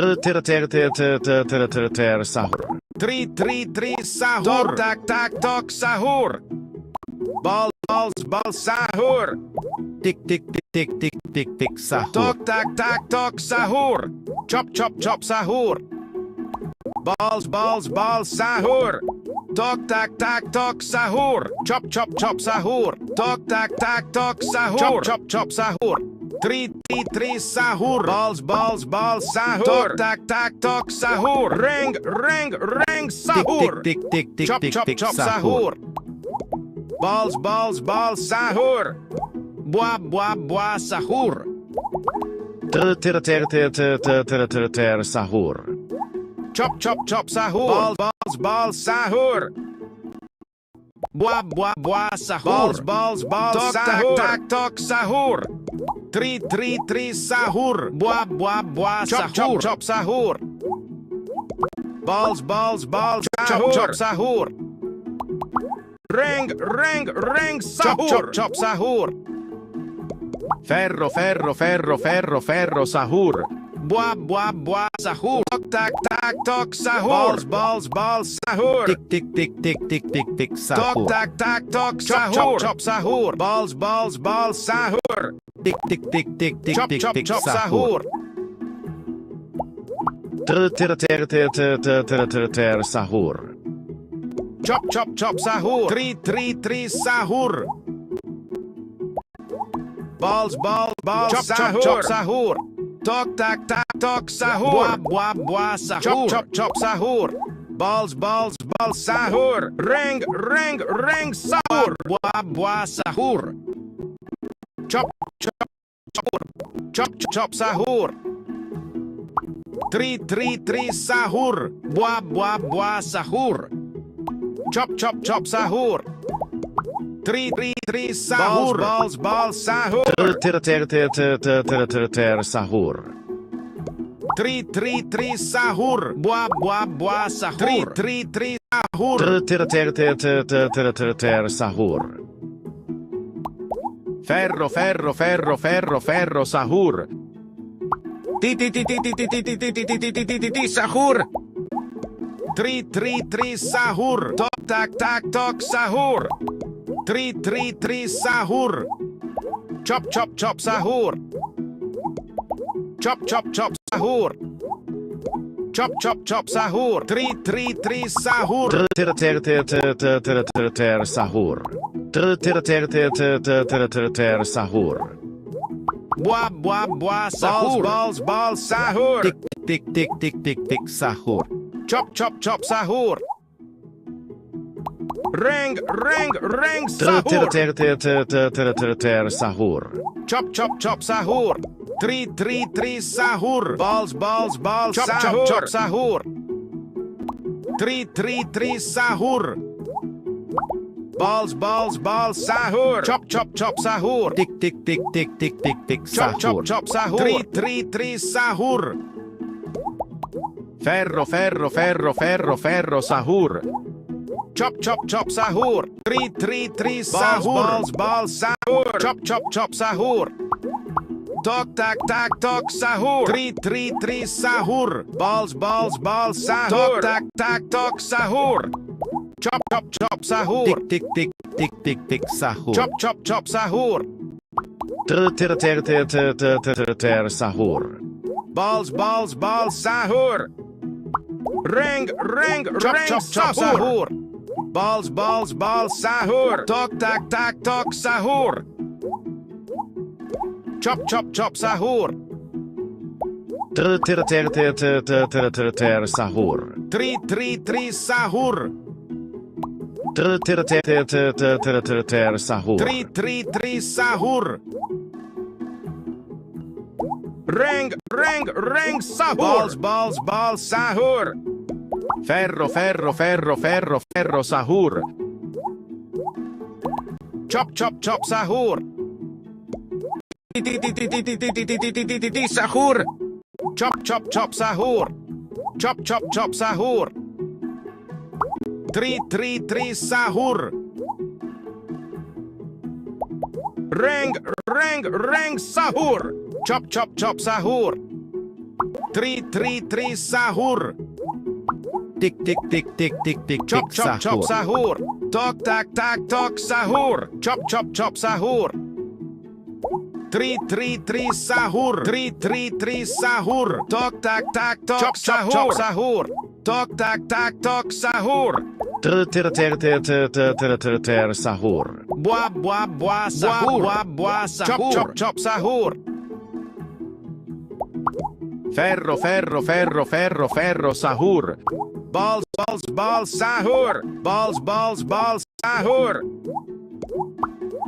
[SPEAKER 2] 3 sahur. Tok sahur. Balls sahur.
[SPEAKER 3] Tik tik tik tik tik tik tik sahur.
[SPEAKER 2] Tok sahur. Chop sahur. Balls sahur. Tok sahur. Chop sahur. Tok sahur. Chop sahur. 3 sahur. Balls sahur. Tok sahur. Reng sahur.
[SPEAKER 3] Tik tik tik tik tik tik
[SPEAKER 2] Chop
[SPEAKER 3] sahur.
[SPEAKER 2] sahur. Balls sahur. Buah sahur.
[SPEAKER 3] Sahur.
[SPEAKER 2] Chop sahur. Balls sahur. Buah sahur. Balls sahur. Tok sahur. 3 sahur. Buah sahur. Chop sahur. Balls sahur. Chop sahur. Reng sahur. Chop sahur.
[SPEAKER 3] Ferro sahur.
[SPEAKER 2] Buah sahur. Tok sahur. Balls sahur.
[SPEAKER 3] Tik tik tik tik tik tik tik sahur.
[SPEAKER 2] Tok sahur. Chop sahur. Balls sahur.
[SPEAKER 3] Tick tick tick tick tick
[SPEAKER 2] Chop
[SPEAKER 3] tick
[SPEAKER 2] chop
[SPEAKER 3] tick
[SPEAKER 2] chop
[SPEAKER 3] sahur.
[SPEAKER 2] sahur.
[SPEAKER 3] Ter sahur.
[SPEAKER 2] Chop chop chop sahur. Tri sahur. Balls chop sahur. Chop sahur. Tok tok sahur. Bua sahur. Chop chop sahur. Balls sahur. Ring sahur. Bua sahur. Chop sahur. Chop sahur. Tri sahur. Bua sahur. Chop sahur. Tri sahur. Balls sahur.
[SPEAKER 3] Ter sahur.
[SPEAKER 2] Tri sahur. Bua sahur. Tri sahur.
[SPEAKER 3] Ter sahur. Ferro sahur. Ti sahur.
[SPEAKER 2] Tri sahur. Tok sahur. Tri sahur. Chop sahur. Chop sahur. Chop sahur. Tri sahur.
[SPEAKER 3] Ter sahur. Ter sahur.
[SPEAKER 2] Bua sahur. Balls sahur.
[SPEAKER 3] Tick sahur.
[SPEAKER 2] Chop sahur. Ring sahur.
[SPEAKER 3] Ter sahur.
[SPEAKER 2] Chop sahur. Tri sahur. Balls chop sahur. Tri sahur. Balls sahur. Chop sahur.
[SPEAKER 3] Tick sahur.
[SPEAKER 2] Chop sahur. Tri sahur.
[SPEAKER 3] Ferro sahur.
[SPEAKER 2] Chop sahur. Tri sahur. Balls sahur. Chop sahur. Tok sahur. Tri sahur. Balls sahur. Tok sahur. Chop sahur.
[SPEAKER 3] Tick sahur.
[SPEAKER 2] Chop sahur.
[SPEAKER 3] Ter sahur.
[SPEAKER 2] Balls sahur. Ring sahur. Balls sahur. Tok sahur. Chop sahur.
[SPEAKER 3] Ter sahur.
[SPEAKER 2] Tri sahur.
[SPEAKER 3] Ter sahur.
[SPEAKER 2] Tri sahur. Ring sahur. Balls sahur.
[SPEAKER 3] Ferro sahur.
[SPEAKER 2] Chop sahur.
[SPEAKER 3] Ti sahur.
[SPEAKER 2] Chop sahur. Chop sahur. Tri sahur. Ring sahur. Chop sahur. Tri sahur.
[SPEAKER 3] Tick
[SPEAKER 2] Chop sahur. Tok sahur. Chop sahur. Tri sahur. Tri sahur. Tok sahur. Tok sahur.
[SPEAKER 3] Ter sahur.
[SPEAKER 2] Bua sahur. Chop sahur.
[SPEAKER 3] Ferro sahur.
[SPEAKER 2] Balls sahur. Balls sahur.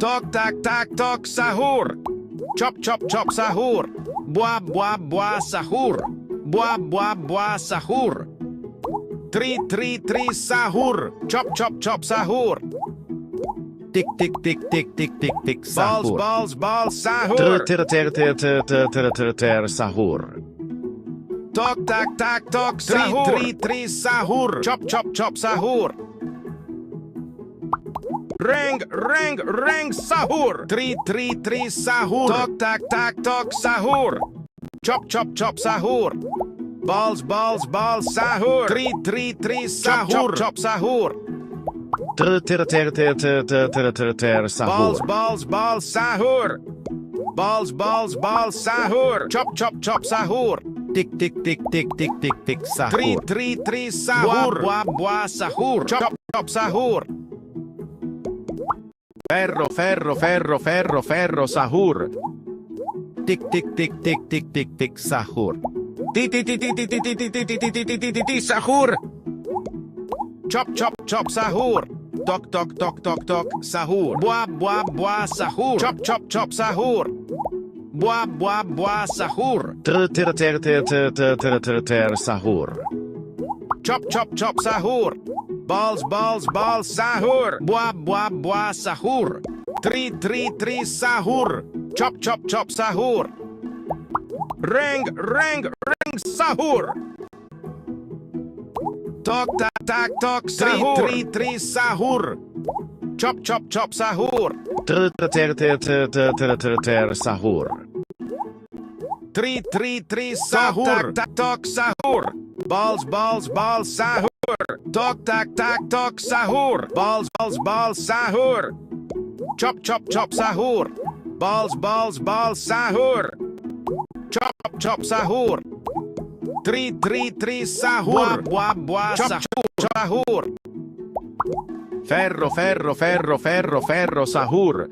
[SPEAKER 2] Tok sahur. Chop sahur. Bua sahur. Bua sahur. Tri sahur. Chop sahur.
[SPEAKER 3] Tick sahur.
[SPEAKER 2] Balls sahur.
[SPEAKER 3] Ter sahur.
[SPEAKER 2] Tok sahur. Tri sahur. Chop sahur. Ring sahur. Tri sahur. Tok sahur. Chop sahur. Balls sahur. Tri sahur. Chop sahur.
[SPEAKER 3] Ter sahur.
[SPEAKER 2] Balls sahur. Balls, balls, balls, sahur. Chop, chop, chop, sahur.
[SPEAKER 3] Tick, tick, tick, tick, tick, tick, tick,
[SPEAKER 2] Three,
[SPEAKER 3] sahur.
[SPEAKER 2] three, three, sahur. Buah, buah, buah, sahur. Chop, chop, sahur.
[SPEAKER 3] Ferro, ferro, ferro, ferro, ferro, sahur. Tick, tick, tick, tick, tick, tick, tick, sahur.
[SPEAKER 2] Ti, ti, ti, ti, ti, ti, ti, ti, ti, ti, ti, ti, ti, ti, ti, sahur. Chop, chop, chop, sahur. Tok, tok, tok, tok, tok, sahur. Buah, buah, buah, sahur. Chop, chop, chop, sahur. Buah, buah, buah, sahur.
[SPEAKER 3] Ter, ter, ter, ter, ter, ter, ter, ter, ter, sahur.
[SPEAKER 2] Chop, chop, chop, sahur. Balls, balls, balls, sahur. Buah, buah, buah, sahur. Three, three, three, sahur. Chop, chop, chop, sahur. Ring, ring, ring, sahur. Tok, tak, tak, tok, sahur. Three, three, three, sahur. Chop, chop, chop, sahur.
[SPEAKER 3] Ter, ter, ter, ter, ter, ter, ter, ter, sahur.
[SPEAKER 2] Three, three, three, sahur. Tok, tak, tok, sahur. Balls, balls, balls, sahur. Tok, tak, tak, tok, sahur. Balls, balls, balls, sahur. Chop, chop, chop, sahur. Balls, balls, balls, sahur. Chop, chop, sahur. Three, three, three, sahur. Buah, buah, chop, sahur. Sahur.
[SPEAKER 3] Ferro, ferro, ferro, ferro, ferro, sahur.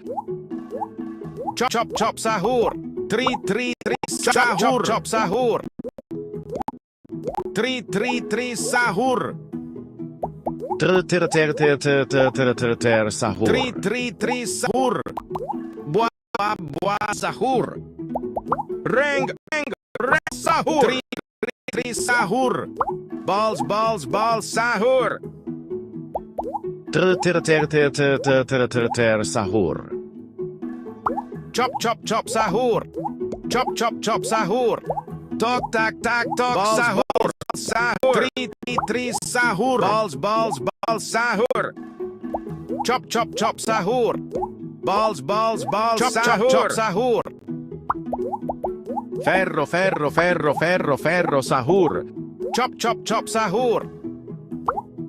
[SPEAKER 2] Chop, chop, chop, sahur. Three, three, three, sahur. Chop, chop, sahur. Three, three, three, sahur.
[SPEAKER 3] Ter, ter, ter, ter, ter, ter, ter, ter, ter, sahur.
[SPEAKER 2] Three, three, three, sahur. Buah, buah, buah, sahur. Ring, ring, ring, sahur. Three, three, three, sahur. Balls, balls, balls, sahur.
[SPEAKER 3] Ter, ter, ter, ter, ter, ter, ter, ter, ter, sahur.
[SPEAKER 2] Chop, chop, chop, sahur. Chop, chop, chop, sahur. Tok, tak, tak, tok, sahur. Sahur. Three, three, three, sahur. Balls, balls, balls, sahur. Chop, chop, chop, sahur. Balls, balls, balls, chop, sahur. Chop, chop, sahur.
[SPEAKER 3] Ferro, ferro, ferro, ferro, ferro, sahur.
[SPEAKER 2] Chop, chop, chop, sahur.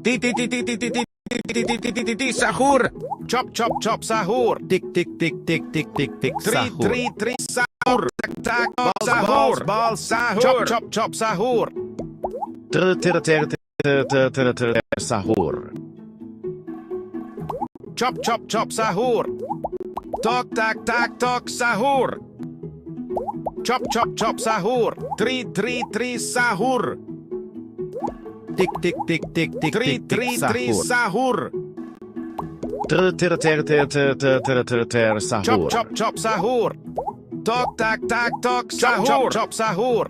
[SPEAKER 2] Ti, ti, ti, ti, ti, ti, ti, ti, ti, ti, ti, ti, ti, sahur. Chop, chop, chop, sahur.
[SPEAKER 3] Tick, tick, tick, tick, tick, tick, tick,
[SPEAKER 2] Three,
[SPEAKER 3] sahur.
[SPEAKER 2] three, three, sahur. Tak, tak, sahur. Balls, sahur. Chop, chop, chop, sahur.
[SPEAKER 3] Ter, ter, ter, ter, ter, ter, ter, ter, sahur.
[SPEAKER 2] Chop, chop, chop, sahur. Tok, tak, tak, tok, sahur. Chop, chop, chop, sahur. Three, three, three, sahur.
[SPEAKER 3] Tick, tick, tick, tick, tick,
[SPEAKER 2] Three,
[SPEAKER 3] tick, tick,
[SPEAKER 2] three, three,
[SPEAKER 3] sahur.
[SPEAKER 2] sahur.
[SPEAKER 3] Ter, ter, ter, ter, ter, ter, ter, ter, ter,
[SPEAKER 2] Chop,
[SPEAKER 3] sahur.
[SPEAKER 2] chop, chop, sahur. Tok, tak, tak, tok, sahur. Chop, chop, sahur.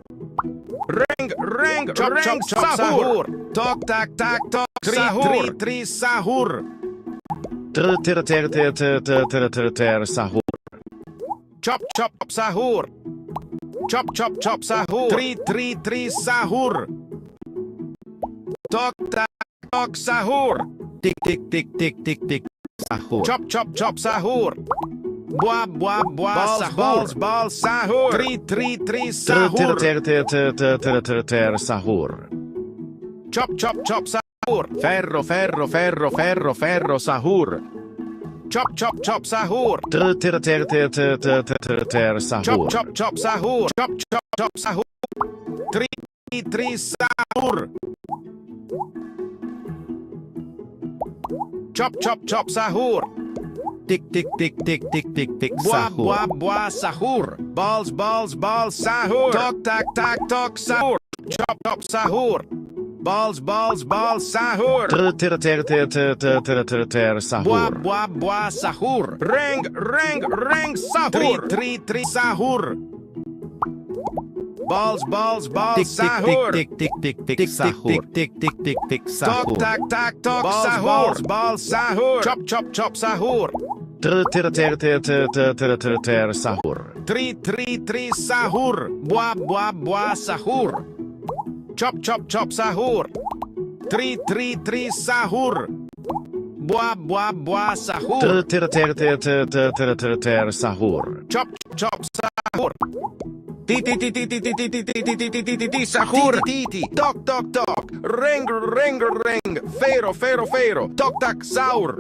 [SPEAKER 2] Ring, ring, chop, ring, chop, sahur. Tok, tak, tak, tok, sahur. Three, three, sahur.
[SPEAKER 3] Ter, ter, ter, ter, ter, ter, ter, ter, ter, sahur.
[SPEAKER 2] Chop, chop, sahur. Chop, chop, chop, sahur. Three, three, three, sahur. Tok, tak, tok, sahur.
[SPEAKER 3] Tick, tick, tick, tick, tick, tick, sahur.
[SPEAKER 2] Chop, chop, chop, sahur. Buah, buah, buah, sahur. Balls, balls, sahur. Three, three, three,
[SPEAKER 3] Ter,
[SPEAKER 2] sahur.
[SPEAKER 3] ter, ter, ter, ter, ter, ter, ter, sahur.
[SPEAKER 2] Chop, chop, chop, sahur.
[SPEAKER 3] Ferro, ferro, ferro, ferro, ferro, sahur.
[SPEAKER 2] Chop, chop, chop, sahur.
[SPEAKER 3] Ter, ter, ter, ter, ter, ter, ter, ter, ter,
[SPEAKER 2] Chop,
[SPEAKER 3] sahur.
[SPEAKER 2] chop, chop, sahur. Chop, chop, chop, sahur. Three, three, sahur. Chop, chop, chop, sahur.
[SPEAKER 3] Tick, tick, tick, tick, tick, tick, tick,
[SPEAKER 2] Buah,
[SPEAKER 3] sahur.
[SPEAKER 2] buah, buah, sahur. Balls, balls, balls, sahur. Tok, tak, tak, tok, sahur. Chop, chop, sahur. Balls, balls, balls, sahur.
[SPEAKER 3] Ter, ter, ter, ter, ter, ter, ter, ter, ter,
[SPEAKER 2] Buah,
[SPEAKER 3] sahur.
[SPEAKER 2] buah, buah, sahur. Ring, ring, ring, sahur. Three, three, sahur. Balls, balls, balls,
[SPEAKER 3] Tick,
[SPEAKER 2] sahur.
[SPEAKER 3] tick, tick, tick, tick, tick, sahur. Tick, tick, tick, tick,
[SPEAKER 2] Tok,
[SPEAKER 3] sahur.
[SPEAKER 2] tak, tak, tok, sahur. Balls, balls, sahur. Chop, chop, chop, sahur.
[SPEAKER 3] Ter, ter, ter, ter, ter, ter, ter, ter, ter, sahur.
[SPEAKER 2] Three, three, three, sahur. Buah, buah, buah, sahur. Chop, chop, chop, sahur. Three, three, three, sahur. Buah, buah, buah, sahur.
[SPEAKER 3] Ter, ter, ter, ter, ter, ter, ter, ter, ter, sahur.
[SPEAKER 2] Chop, chop, sahur. Ti, ti, ti, ti, ti, ti, ti, ti, ti, ti, ti, ti, ti, ti, sahur. Ti, ti, ti. Tok, tok, tok. Ring, ring, ring. Fero, fero, fero. Tok, tak, sahur.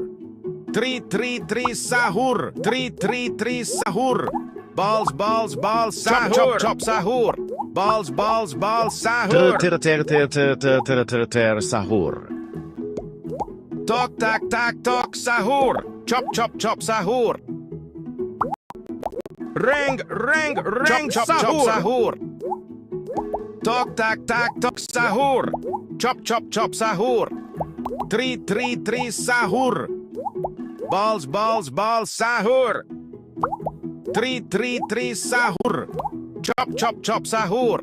[SPEAKER 2] Three, three, three, sahur. Three, three, three, sahur. Balls, balls, balls, sahur. Chop, chop, sahur. Balls, balls, balls, sahur.
[SPEAKER 3] Sahur.
[SPEAKER 2] Tok, tak, tak, tok, sahur. Chop, chop, chop, sahur. Ring, ring, ring, chop, chop, sahur. Tok, tak, tak, tok, sahur. Chop, chop, chop, sahur. Tri, tri, tri, sahur. Balls, balls, balls, sahur. Tri, tri, tri, sahur. Chop, chop, chop, sahur.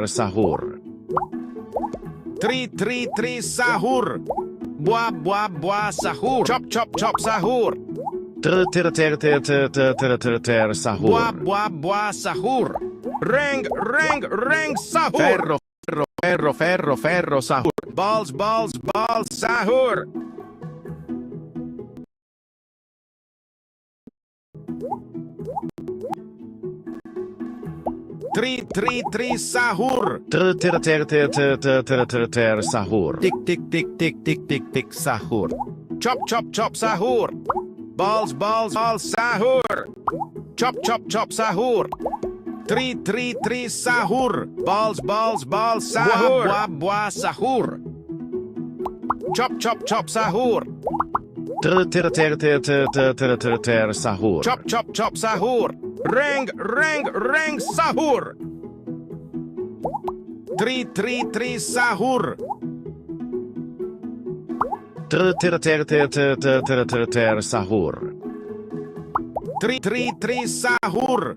[SPEAKER 3] Sahur.
[SPEAKER 2] Tri, tri, tri, sahur. Buah, buah, buah, sahur. Chop, chop, chop, sahur.
[SPEAKER 3] Sahur.
[SPEAKER 2] Buah, buah, buah, sahur. Ring, ring, ring, sahur.
[SPEAKER 3] Ferro, ferro, ferro, ferro, ferro, sahur.
[SPEAKER 2] Balls, balls, balls, sahur. Tri, tri, tri, sahur.
[SPEAKER 3] Sahur. Tik, tik, tik, tik, tik, tik, tik, sahur.
[SPEAKER 2] Chop, chop, chop, sahur. Balls, balls, balls, sahur. Chop, chop, chop, sahur. Tri, tri, tri, sahur. Balls, balls, balls, sahur. Buah, buah, buah, sahur. Chop, chop, chop, sahur.
[SPEAKER 3] Sahur.
[SPEAKER 2] Chop, chop, chop, sahur. Ring, ring, ring, sahur. Tri, tri, tri, sahur.
[SPEAKER 3] Sahur.
[SPEAKER 2] Tri, tri, tri, sahur.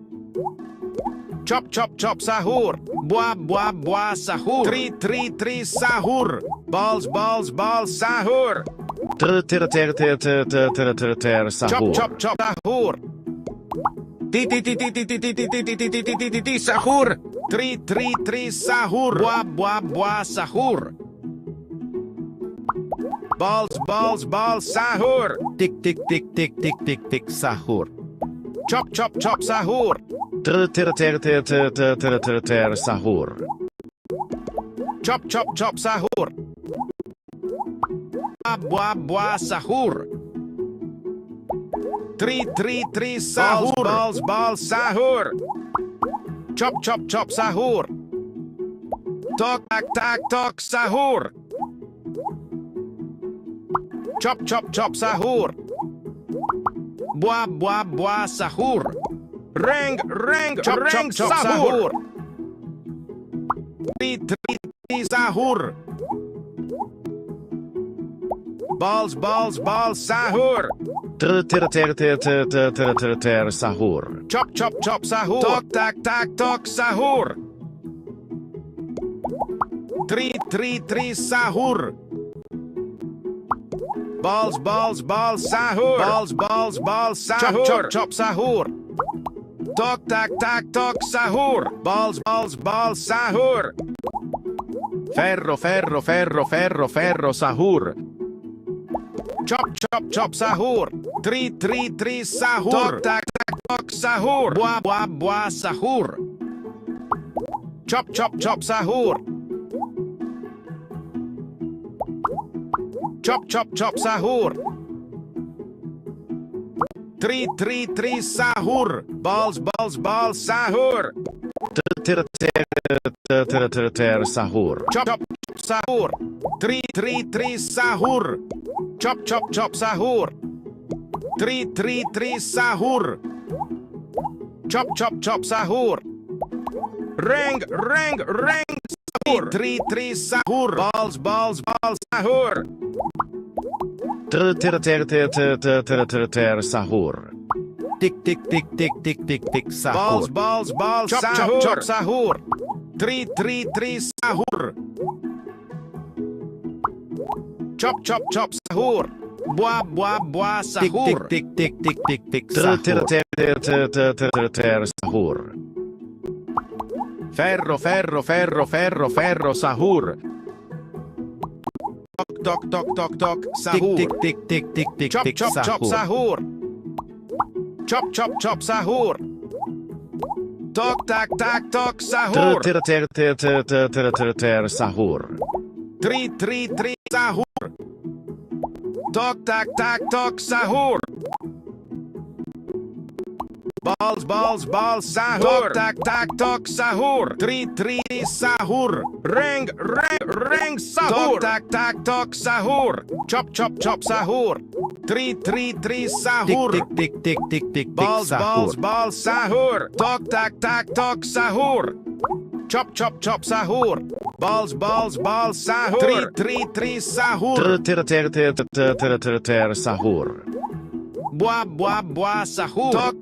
[SPEAKER 2] Chop, chop, chop, sahur. Buah, buah, buah, sahur. Tri, tri, tri, sahur. Balls, balls, balls, sahur. Chop, chop, chop, sahur. Ti, ti, ti, ti, ti, ti, ti, ti, ti, ti, ti, ti, ti, ti, ti, sahur. Tri, tri, tri, sahur. Buah, buah, buah, sahur. Balls, balls, balls, sahur.
[SPEAKER 3] Tik, tik, tik, tik, tik, tik, tik, sahur.
[SPEAKER 2] Chop, chop, chop, sahur.
[SPEAKER 3] Sahur.
[SPEAKER 2] Chop, chop, chop, sahur. Buah, buah, buah, sahur. Tri, tri, tri, sahur. Balls, balls, sahur. Chop, chop, chop, sahur. Tok, tak, tak, tok, sahur. Chop, chop, chop, sahur. Buah, buah, buah, sahur. Ring, ring, chop, ring, chop, sahur. Tri, tri, tri, sahur. Balls, balls, balls, sahur.
[SPEAKER 3] Sahur.
[SPEAKER 2] Chop, chop, chop, sahur. Tok, tak, tak, tok, sahur. Tri, tri, tri, sahur. Balls, balls, balls, sahur. Balls, balls, balls, sahur. Chop, chop, chop, sahur. Tok, tak, tak, tok, sahur. Balls, balls, balls, sahur.
[SPEAKER 3] Ferro, ferro, ferro, ferro, ferro, sahur.
[SPEAKER 2] Chop, chop, chop, sahur. Tri, tri, tri, sahur. Tok, tak, tak, tok, sahur. Buah, buah, buah, sahur. Chop, chop, chop, sahur. Chop, chop, chop, sahur. Tri, tri, tri, sahur. Balls, balls, balls, sahur.
[SPEAKER 3] Sahur.
[SPEAKER 2] Chop, chop, chop, sahur. Tri, tri, tri, sahur. Chop, chop, chop, sahur. Tri, tri, tri, sahur. Chop, chop, chop, sahur. Ring, ring, ring, sahur. Tri, tri, sahur. Balls, balls, balls, sahur.
[SPEAKER 3] Sahur. Tik, tik, tik, tik, tik, tik, tik, sahur.
[SPEAKER 2] Balls, balls, balls, chop,
[SPEAKER 3] sahur.
[SPEAKER 2] chop, chop, sahur. Tri, tri, tri, sahur. Chop, chop, chop, sahur. Buah, buah, buah, sahur.
[SPEAKER 3] Tik, tik, tik, tik, tik, tik, sahur. Ferro, ferro, ferro, ferro, ferro, sahur.
[SPEAKER 2] Tok, tok, tok, tok, tok, sahur.
[SPEAKER 3] Tik, tik, tik, tik, tik,
[SPEAKER 2] Chop,
[SPEAKER 3] tik,
[SPEAKER 2] chop, chop,
[SPEAKER 3] sahur.
[SPEAKER 2] sahur. Chop, chop, chop, sahur. Tok, tak, tak, tok, sahur.
[SPEAKER 3] Sahur.
[SPEAKER 2] Tri, tri, tri, sahur. Tok, tak, tak, tok, sahur. Balls, balls, balls, sahur. Tok, tak, tok, sahur. Tri, sahur. Ring, ring, sahur. Tok, tok, sahur. Chop, chop, sahur. Tri, sahur.
[SPEAKER 3] Tik,
[SPEAKER 2] Balls,
[SPEAKER 3] sahur.
[SPEAKER 2] balls, sahur. Tok, tok, sahur. Chop, sahur. Balls, sahur. Tri, sahur.
[SPEAKER 3] Sahur.
[SPEAKER 2] Buah, sahur. Tok,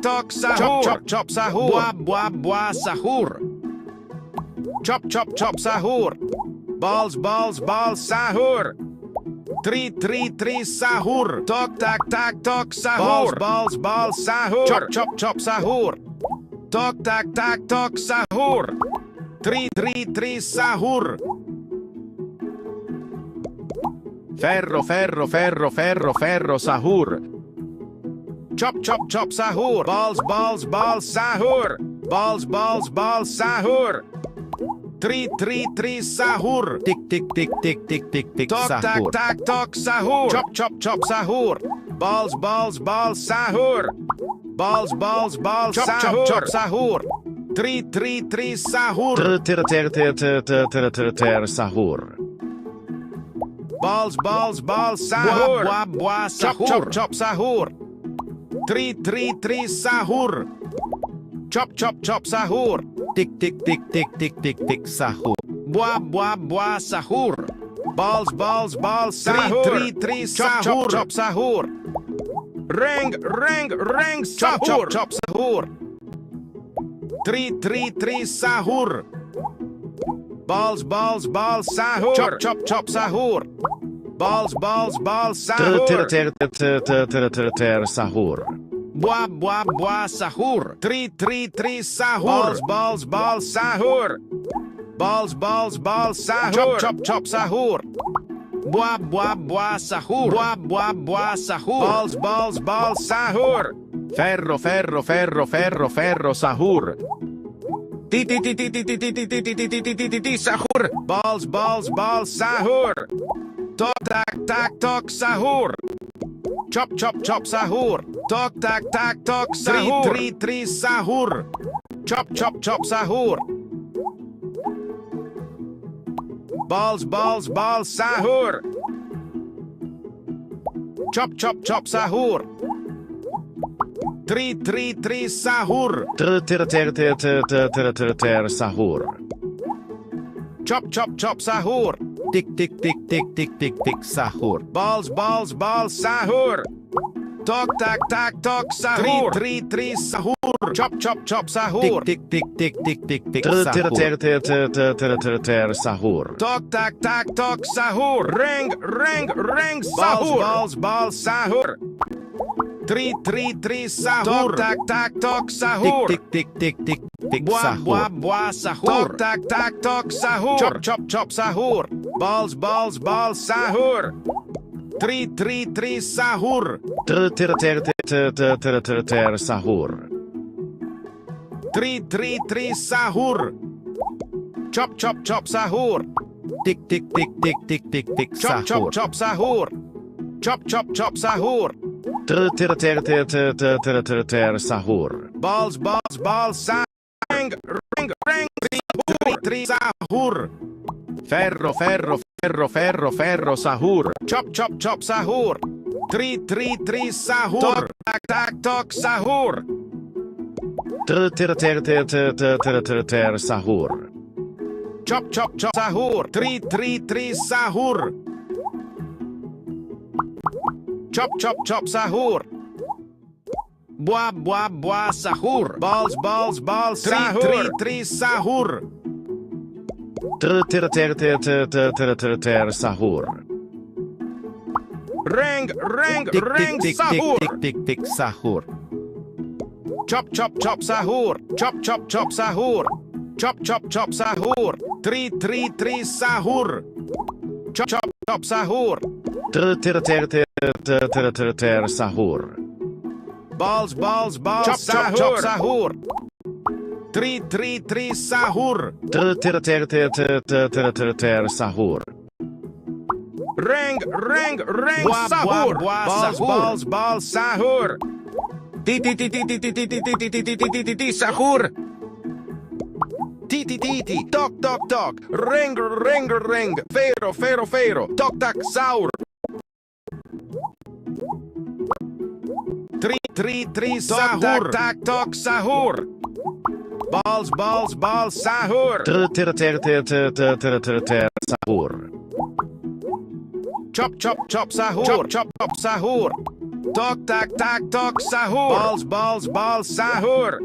[SPEAKER 2] tok, sahur. Chop, sahur. Buah, sahur. Chop, sahur. Balls, sahur. Tri, sahur. Tok, tok, sahur. Balls, sahur. Chop, sahur. Tok, tok, sahur. Tri, sahur.
[SPEAKER 3] Ferro, sahur.
[SPEAKER 2] Chop, sahur. Balls, sahur. Balls, sahur. Tri, sahur.
[SPEAKER 3] Tik,
[SPEAKER 2] Tok,
[SPEAKER 3] sahur.
[SPEAKER 2] tok, sahur. Chop, sahur. Balls, sahur. Balls, sahur. Sahur. Tri, sahur.
[SPEAKER 3] Sahur.
[SPEAKER 2] Balls, sahur. Buah, sahur. Chop, sahur. Tri, sahur. Chop, sahur.
[SPEAKER 3] Tik, sahur.
[SPEAKER 2] Buah, sahur. Balls, sahur. Tri, sahur. Chop, sahur. Ring, sahur. Chop, sahur. Tri, sahur. Balls, sahur. Chop, sahur. Balls, sahur.
[SPEAKER 3] Sahur.
[SPEAKER 2] Buah, sahur. Tri, sahur. Balls, sahur. Balls, sahur. Chop, sahur. Buah, sahur. Buah, sahur. Balls, sahur.
[SPEAKER 3] Ferro, sahur. Sahur.
[SPEAKER 2] Balls, sahur. Tok, sahur. Chop, sahur. Tok, sahur. Tri, sahur. Chop, sahur. Balls, sahur. Chop, sahur. Tri, sahur.
[SPEAKER 3] Sahur.
[SPEAKER 2] Chop, sahur.
[SPEAKER 3] Tik, sahur.
[SPEAKER 2] Balls, sahur. Tok, sahur. Tri, sahur. Chop, sahur.
[SPEAKER 3] Tik, sahur.
[SPEAKER 2] Tok, sahur. Ring, sahur. Balls, sahur. Tri, sahur. Tok, sahur.
[SPEAKER 3] Tik,
[SPEAKER 2] Buah, sahur. Tok, sahur. Chop, sahur. Balls, sahur. Tri, sahur.
[SPEAKER 3] Sahur.
[SPEAKER 2] Tri, sahur. Chop, sahur.
[SPEAKER 3] Tik, sahur.
[SPEAKER 2] Chop, sahur. Chop, sahur.
[SPEAKER 3] Sahur.
[SPEAKER 2] Balls, sahur. Ring, sahur.
[SPEAKER 3] Ferro, sahur.
[SPEAKER 2] Chop, sahur. Tri, sahur. Tok, sahur.
[SPEAKER 3] Sahur.
[SPEAKER 2] Chop, sahur. Tri, sahur. Chop, sahur. Buah, sahur. Balls, sahur. Tri, sahur.
[SPEAKER 3] Sahur.
[SPEAKER 2] Ring, sahur.
[SPEAKER 3] Sahur.
[SPEAKER 2] Chop, sahur. Chop, sahur. Chop, sahur. Tri, sahur. Chop, sahur.
[SPEAKER 3] Sahur.
[SPEAKER 2] Balls, chop, sahur. Tri, sahur.
[SPEAKER 3] Sahur.
[SPEAKER 2] Ring, sahur. Balls, sahur. Sahur. Ti. Tok tok. Ring. Fero. Tok tak saur. Tri sahur. Tak tok sahur. Balls sahur.
[SPEAKER 3] Sahur.
[SPEAKER 2] Chop sahur. Chop sahur. Tok tak sahur. Balls sahur.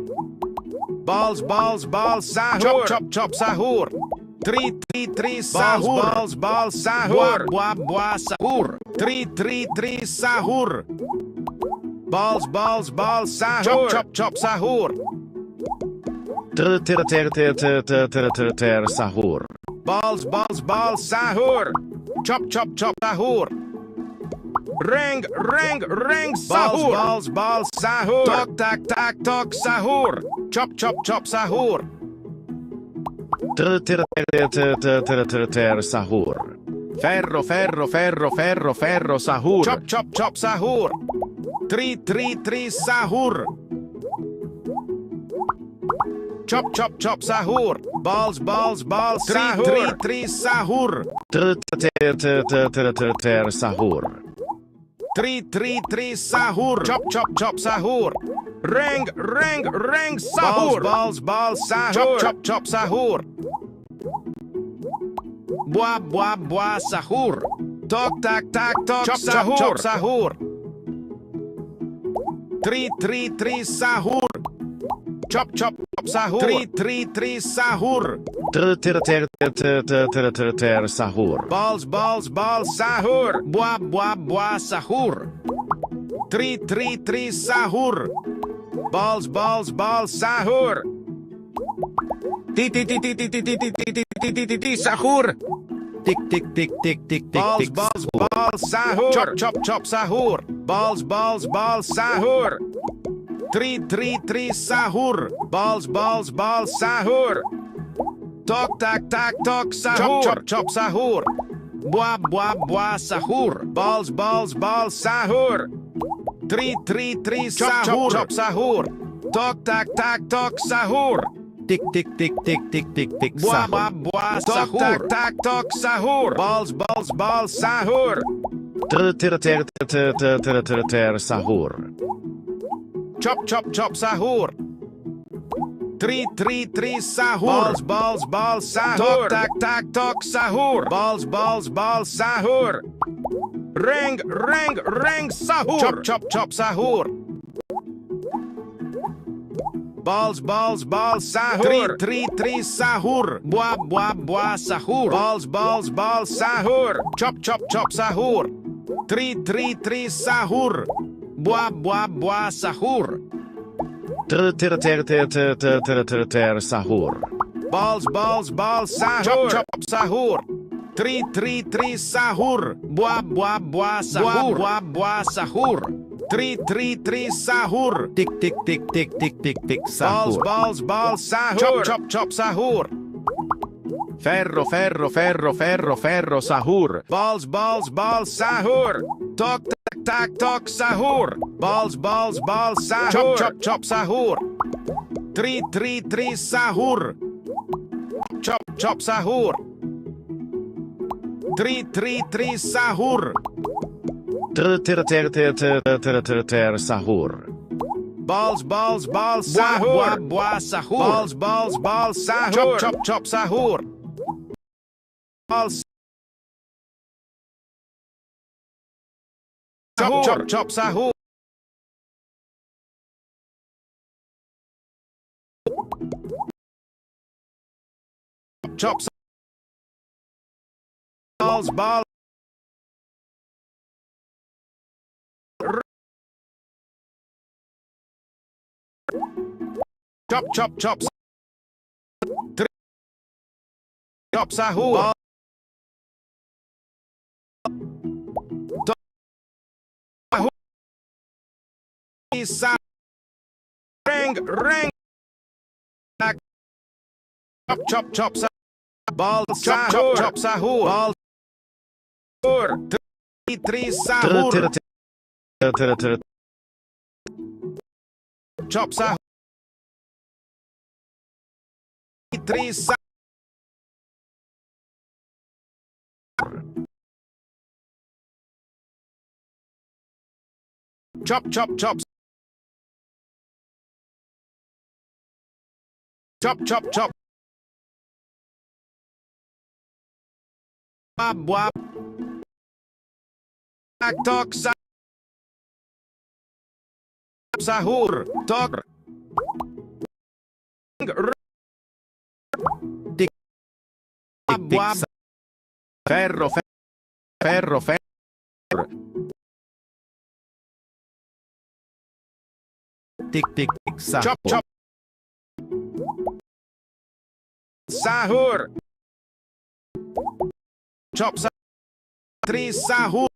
[SPEAKER 2] Balls sahur. Chop sahur. Tri sahur. Balls sahur. Buah sahur. Tri sahur. Balls sahur. Chop sahur.
[SPEAKER 3] Sahur.
[SPEAKER 2] Balls sahur. Chop sahur. Ring sahur. Balls sahur. Tok sahur. Chop sahur.
[SPEAKER 3] Sahur. Ferro sahur.
[SPEAKER 2] Chop sahur. Tri sahur. Chop sahur. Balls sahur. Tri sahur.
[SPEAKER 3] Sahur.
[SPEAKER 2] Tri sahur. Chop sahur. Ring sahur. Balls sahur. Chop sahur. Buah sahur. Tok tak sahur. Chop sahur. Tri sahur. Chop sahur. Tri sahur.
[SPEAKER 3] Sahur.
[SPEAKER 2] Balls sahur. Buah sahur. Tri sahur. Balls sahur. Ti sahur.
[SPEAKER 3] Tik.
[SPEAKER 2] Balls sahur. Chop sahur. Balls sahur. Tri sahur. Balls sahur. Tok tak sahur. Chop sahur. Buah sahur. Balls sahur. Tri sahur. Chop sahur. Tok tak sahur.
[SPEAKER 3] Tik.
[SPEAKER 2] Buah sahur. Tak sahur. Balls sahur.
[SPEAKER 3] Sahur.
[SPEAKER 2] Chop sahur. Tri sahur. Balls sahur. Tak sahur. Balls sahur. Ring sahur. Chop sahur. Balls sahur. Tri sahur. Buah sahur. Balls sahur. Chop sahur. Tri sahur. Buah sahur.
[SPEAKER 3] Sahur.
[SPEAKER 2] Balls sahur. Chop sahur. Tri sahur. Buah sahur. Buah sahur. Tri sahur.
[SPEAKER 3] Tik. Sahur.
[SPEAKER 2] Balls sahur. Chop sahur.
[SPEAKER 3] Ferro sahur.
[SPEAKER 2] Balls sahur. Tok sahur. Balls sahur. Chop sahur. Tri sahur. Chop sahur. Tri sahur.
[SPEAKER 3] Sahur.
[SPEAKER 2] Balls sahur. Buah sahur. Balls sahur. Chop sahur. Balls chop sahur. Chop balls chop chop sahur. Ring chop balls sahur. Chop sahur. Balls tri sahur. chop sahur. 3 sahur. Chop chop chop. Chop chop chop. Wab wab. Tak tok sahur. Tok.
[SPEAKER 3] Tik
[SPEAKER 2] Wab
[SPEAKER 3] tik
[SPEAKER 2] wab.
[SPEAKER 3] ferro ferro ferro. Tik tik tik sahur.
[SPEAKER 2] Chop chop. Sahur. Chop sahur. 3 sahur.